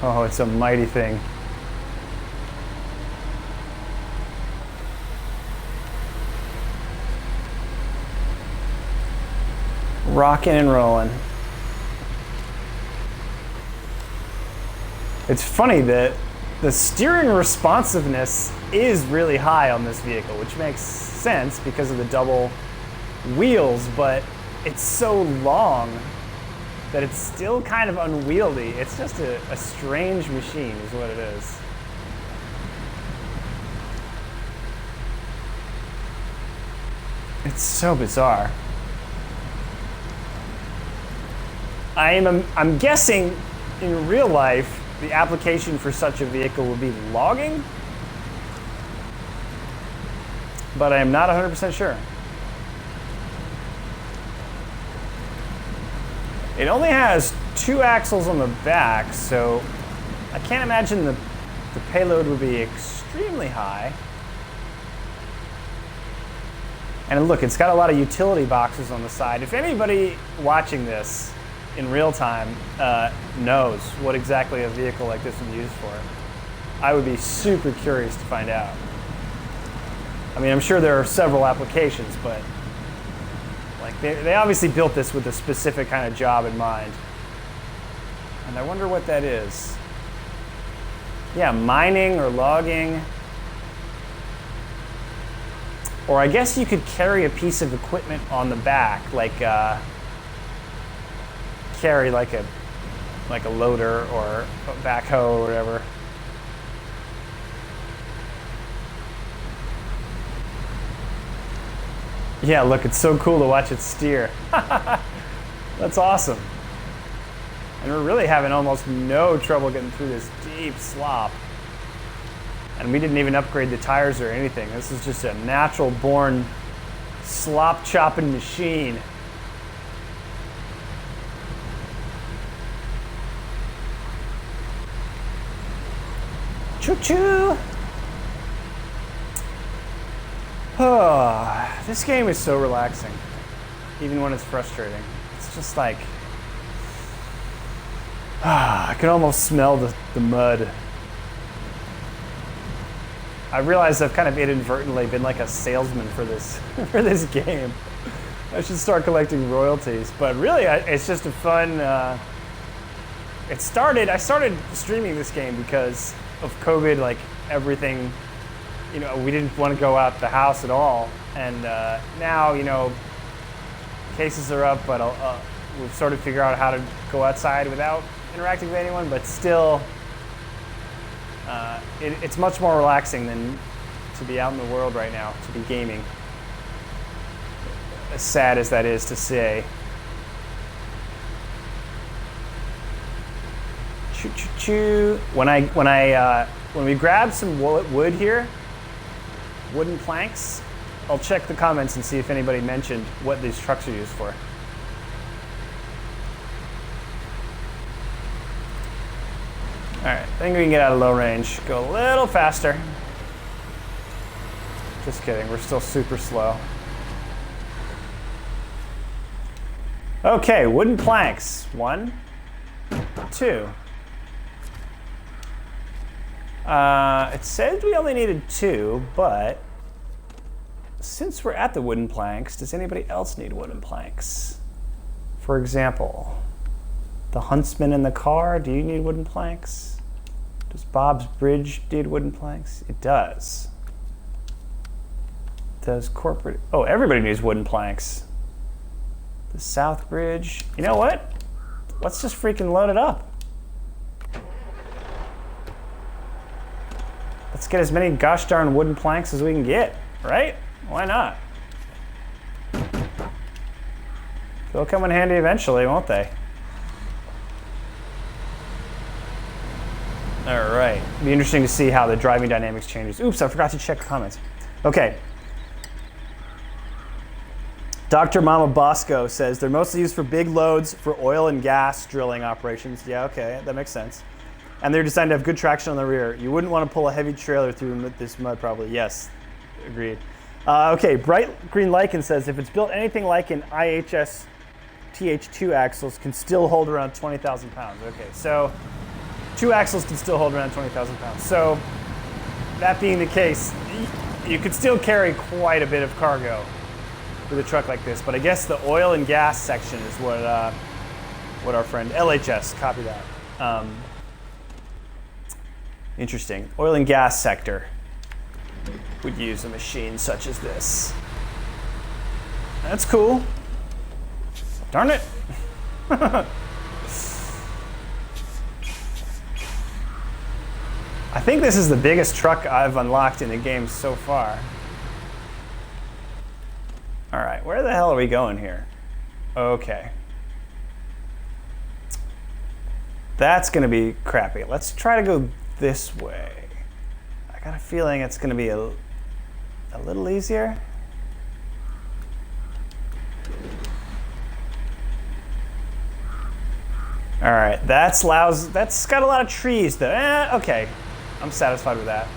Oh, it's a mighty thing. Rocking and rolling. It's funny that the steering responsiveness is really high on this vehicle, which makes sense because of the double wheels, but it's so long that it's still kind of unwieldy. It's just a strange machine is what it is. It's so bizarre. I'm guessing in real life, the application for such a vehicle would be logging, but I am not 100% sure. It only has 2 axles on the back, so I can't imagine the payload would be extremely high. And look, it's got a lot of utility boxes on the side. If anybody watching this in real time knows what exactly a vehicle like this would be used for, I would be super curious to find out. I mean, I'm sure there are several applications, but like they obviously built this with a specific kind of job in mind. And I wonder what that is. Yeah, mining or logging. Or I guess you could carry a piece of equipment on the back, like carry like a loader or a backhoe or whatever. Yeah, look, it's so cool to watch it steer. That's awesome. And we're really having almost no trouble getting through this deep slop. And we didn't even upgrade the tires or anything. This is just a natural born slop chopping machine. Choo-choo! Oh, this game is so relaxing, even when it's frustrating. It's just like, I can almost smell the mud. I realize I've kind of inadvertently been like a salesman for this for this game. I should start collecting royalties, but really, it's just a fun. I started streaming this game because of COVID, like everything. You know, we didn't want to go out the house at all, and now, you know, cases are up, but we've sort of figured out how to go outside without interacting with anyone, but still, it's much more relaxing than to be out in the world right now, to be gaming. As sad as that is to say. Choo choo choo. When we grab some wood here, wooden planks, I'll check the comments and see if anybody mentioned what these trucks are used for. All right, I think we can get out of low range. Go a little faster. Just kidding, we're still super slow. Okay, wooden planks. 1, 2. It said we only needed 2, but since we're at the wooden planks, does anybody else need wooden planks? For example, the huntsman in the car, do you need wooden planks? Does Bob's Bridge need wooden planks? It does. Does corporate, oh, everybody needs wooden planks. The South Bridge, you know what? Let's just freaking load it up. Let's get as many gosh darn wooden planks as we can get, right? Why not? They'll come in handy eventually, won't they? All right, be interesting to see how the driving dynamics changes. Oops, I forgot to check the comments. Okay. Dr. Mama Bosco says they're mostly used for big loads for oil and gas drilling operations. Yeah, okay, that makes sense. And they're designed to have good traction on the rear. You wouldn't want to pull a heavy trailer through this mud probably. Yes, agreed. Okay, Bright Green Lichen says if it's built anything like an IHS TH2 axles, can still hold around 20,000 pounds. Okay, so 2 axles can still hold around 20,000 pounds. So that being the case, you could still carry quite a bit of cargo with a truck like this. But I guess the oil and gas section is what our friend LHS, copy that. Interesting. Oil and gas sector would use a machine such as this. That's cool. Darn it. I think this is the biggest truck I've unlocked in the game so far. All right, where the hell are we going here? Okay. That's gonna be crappy. Let's try to go this way. I got a feeling it's gonna be a little easier. All right, that's got a lot of trees though. Okay, I'm satisfied with that.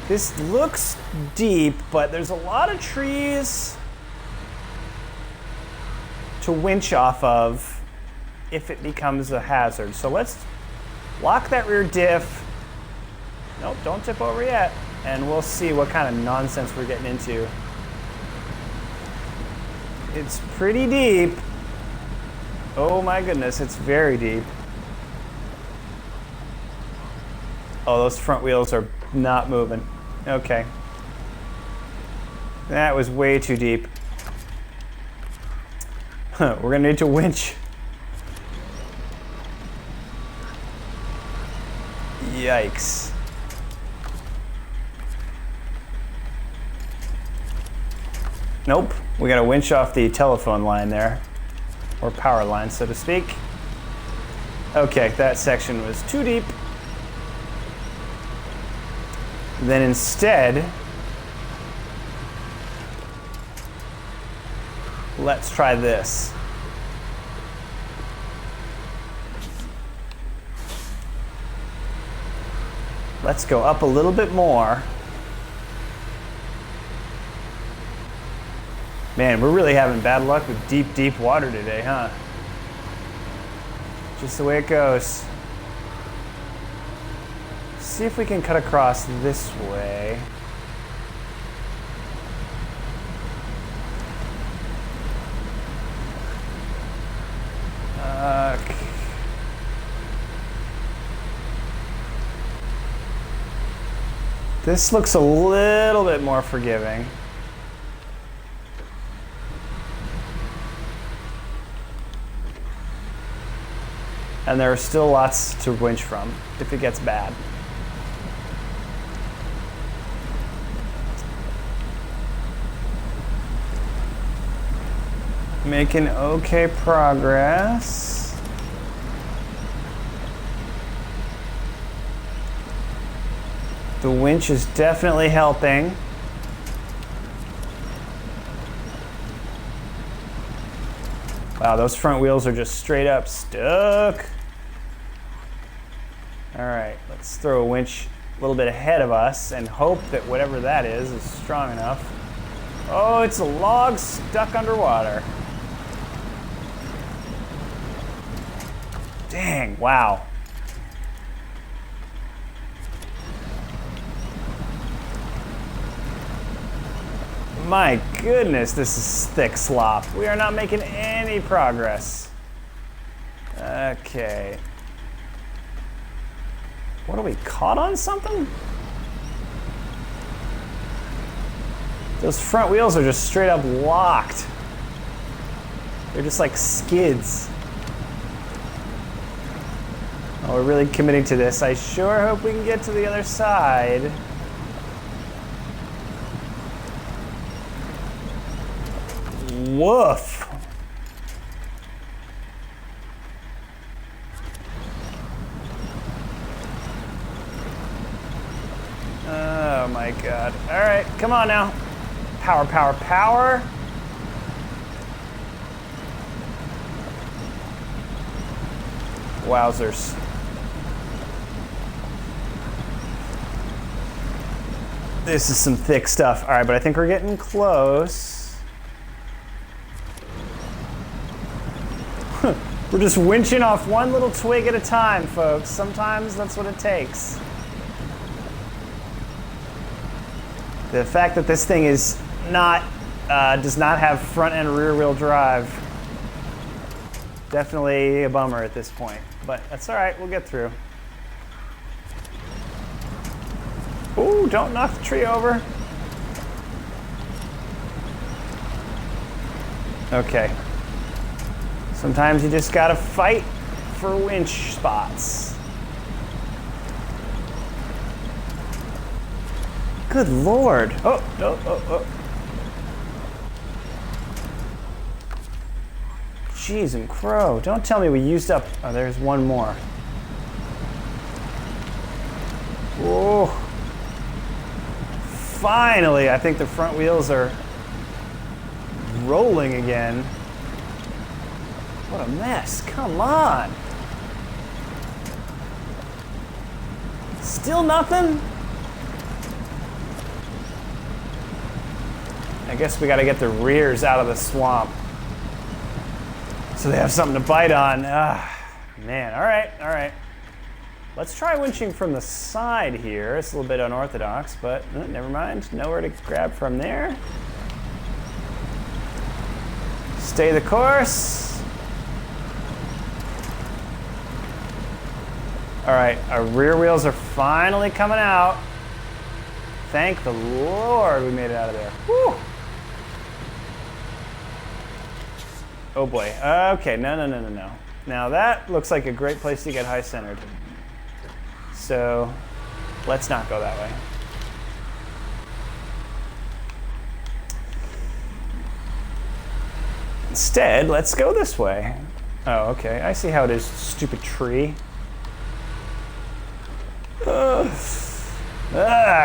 This looks deep, but there's a lot of trees to winch off of if it becomes a hazard. So let's lock that rear diff. Nope, don't tip over yet. And we'll see what kind of nonsense we're getting into. It's pretty deep. Oh my goodness, it's very deep. Oh, those front wheels are not moving. Okay. That was way too deep. We're gonna need to winch. Yikes. Nope, we gotta winch off the telephone line there. Or power line, so to speak. Okay, that section was too deep. Then instead, let's try this. Let's go up a little bit more. Man, we're really having bad luck with deep, deep water today, huh? Just the way it goes. See if we can cut across this way. Okay. This looks a little bit more forgiving. And there are still lots to winch from if it gets bad. Making okay progress. The winch is definitely helping. Wow, those front wheels are just straight up stuck. All right, let's throw a winch a little bit ahead of us and hope that whatever that is strong enough. Oh, it's a log stuck underwater. Dang, wow. My goodness, this is thick slop. We are not making any progress. Okay. What are we, caught on something? Those front wheels are just straight up locked. They're just like skids. Oh, we're really committing to this. I sure hope we can get to the other side. Woof. Oh my God. All right, come on now. Power, power, power. Wowzers. This is some thick stuff. All right, but I think we're getting close. We're just winching off one little twig at a time, folks. Sometimes that's what it takes. The fact that this thing is not, does not have front and rear wheel drive, definitely a bummer at this point, but that's all right, we'll get through. Ooh, don't knock the tree over. Okay. Sometimes you just gotta fight for winch spots. Good Lord. Oh, oh, oh, oh. Jeez and crow. Don't tell me we used up. Oh, there's one more. Whoa. Finally, I think the front wheels are rolling again. What a mess. Come on. Still nothing? I guess we got to get the rears out of the swamp so they have something to bite on. Ah, man. All right, all right. Let's try winching from the side here. It's a little bit unorthodox, but never mind. Nowhere to grab from there. Stay the course. All right, our rear wheels are finally coming out. Thank the Lord we made it out of there. Whew. Oh boy. Okay, no. Now that looks like a great place to get high centered. So let's not go that way. Instead, let's go this way. Oh, okay. I see how it is, stupid tree.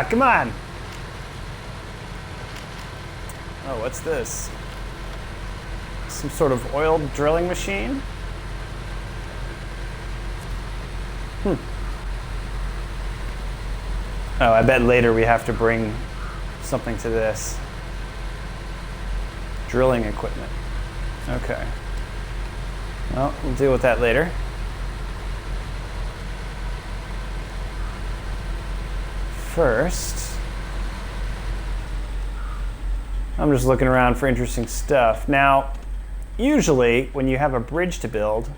Come on. Oh, what's this? Some sort of oil drilling machine? Oh, I bet later we have to bring something to this. Drilling equipment. Okay. Well, we'll deal with that later. First, I'm just looking around for interesting stuff. Now, usually when you have a bridge to build,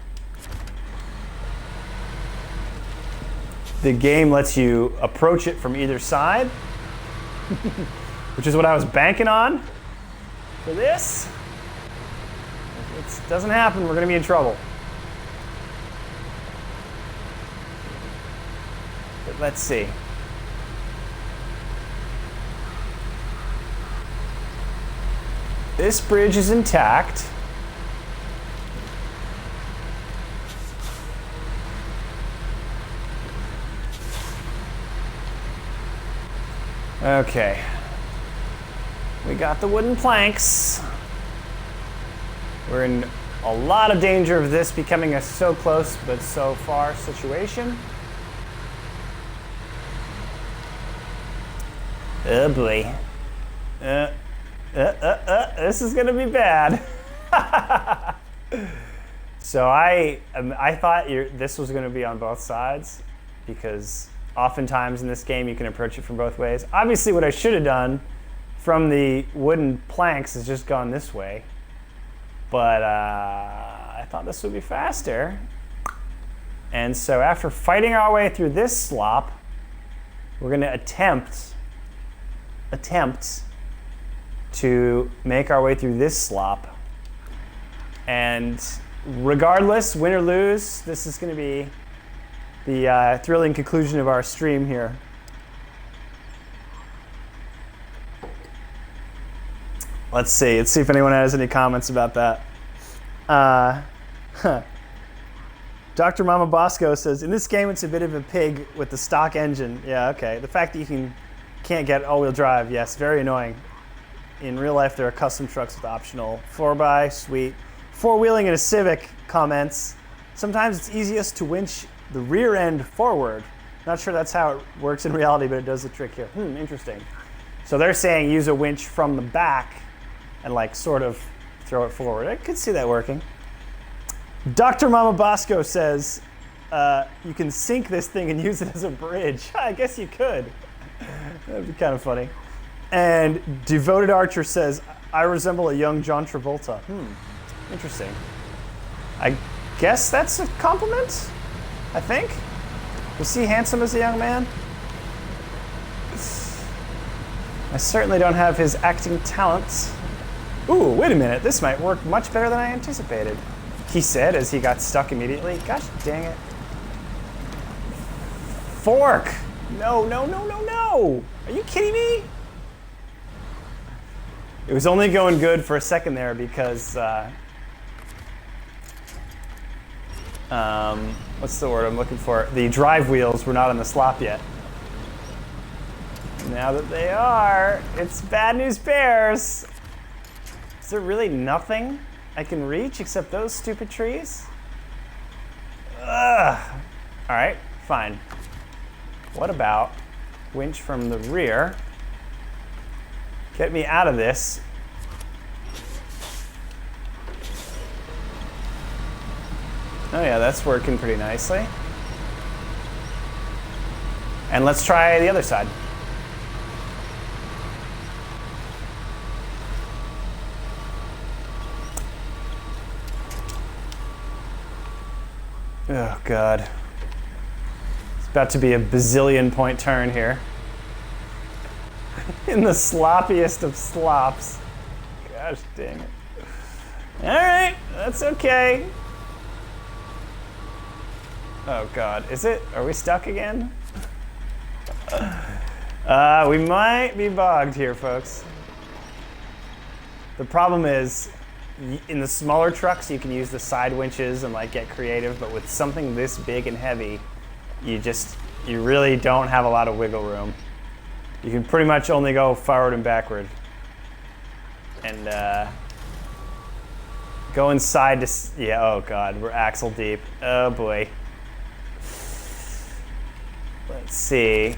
the game lets you approach it from either side, which is what I was banking on for this. If it doesn't happen, we're going to be in trouble. But let's see. This bridge is intact. Okay. We got the wooden planks. We're in a lot of danger of this becoming a so close but so far situation. Oh boy. This is gonna be bad. So I thought this was gonna be on both sides, because oftentimes in this game you can approach it from both ways. Obviously what I should have done from the wooden planks is just gone this way, but I thought this would be faster. And so after fighting our way through this slop, we're gonna attempt to make our way through this slop. And regardless, win or lose, this is going to be the thrilling conclusion of our stream here. Let's see if anyone has any comments about that. Dr. Mama Bosco says, in this game it's a bit of a pig with the stock engine. Yeah, okay. The fact that you can't get all-wheel drive, yes, very annoying. In real life, there are custom trucks with optional 4x, sweet. Four-wheeling in a Civic comments, sometimes it's easiest to winch the rear end forward. Not sure that's how it works in reality, but it does the trick here. Interesting. So they're saying use a winch from the back and like sort of throw it forward. I could see that working. Dr. Mama Bosco says, you can sink this thing and use it as a bridge. I guess you could. That'd be kind of funny. And Devoted Archer says, I resemble a young John Travolta. Interesting. I guess that's a compliment, I think. Was he handsome as a young man? I certainly don't have his acting talents. Ooh, wait a minute. This might work much better than I anticipated. He said as he got stuck immediately. Gosh dang it. Fork! No, no, no, no, no! Are you kidding me? It was only going good for a second there because, what's the word I'm looking for? The drive wheels were not on the slop yet. Now that they are, it's bad news bears. Is there really nothing I can reach except those stupid trees? Ugh. All right, fine. What about winch from the rear? Get me out of this. Oh yeah, that's working pretty nicely. And let's try the other side. Oh God. It's about to be a bazillion point turn here. In the sloppiest of slops. Gosh dang it. All right, that's okay. Oh God, is it? Are we stuck again? We might be bogged here, folks. The problem is, in the smaller trucks, you can use the side winches and like get creative, but with something this big and heavy, you really don't have a lot of wiggle room. You can pretty much only go forward and backward. And going side to, yeah, oh God, we're axle deep. Oh boy. Let's see.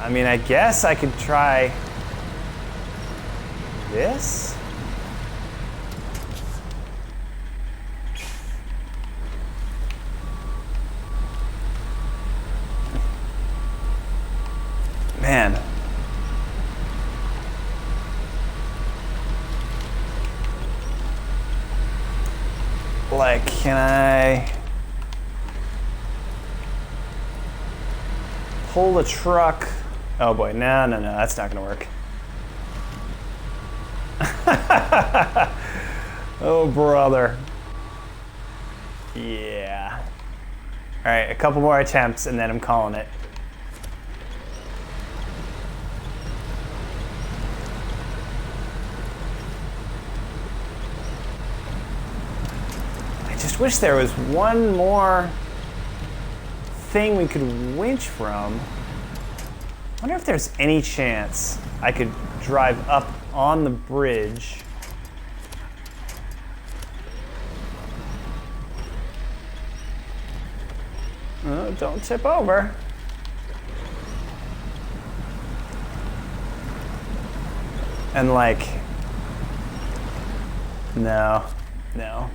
I mean, I guess I could try this. Man. Like, can I pull the truck? Oh boy, no, no, no, that's not gonna work. Oh brother. Yeah. All right, a couple more attempts and then I'm calling it. I just wish there was one more thing we could winch from. I wonder if there's any chance I could drive up on the bridge. Oh, don't tip over. And like, no, no.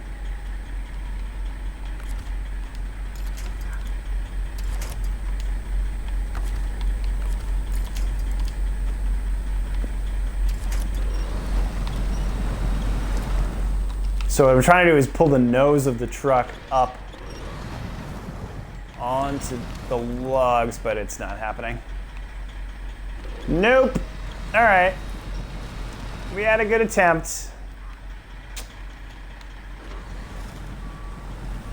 So what I'm trying to do is pull the nose of the truck up onto the logs, but it's not happening. Nope. All right. We had a good attempt.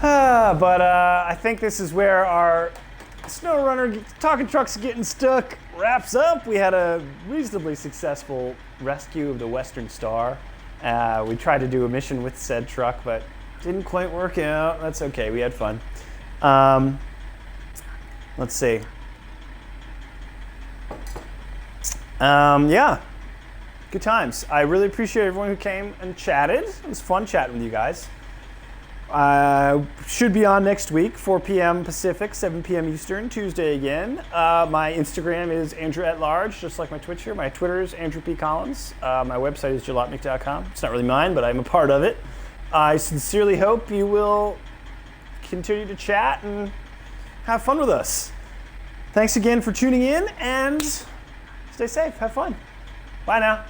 But I think this is where our SnowRunner Talking Trucks Getting Stuck wraps up. We had a reasonably successful rescue of the Western Star. We tried to do a mission with said truck, but didn't quite work out. That's okay, we had fun. Let's see. Yeah, good times. I really appreciate everyone who came and chatted. It was fun chatting with you guys. Should be on next week, 4 p.m. Pacific, 7 p.m. Eastern, Tuesday again. My Instagram is Andrew@large, just like my Twitch here. My Twitter is Andrew P. Collins. My website is jalopnik.com. It's not really mine, but I'm a part of it. I sincerely hope you will continue to chat and have fun with us. Thanks again for tuning in, and stay safe. Have fun. Bye now.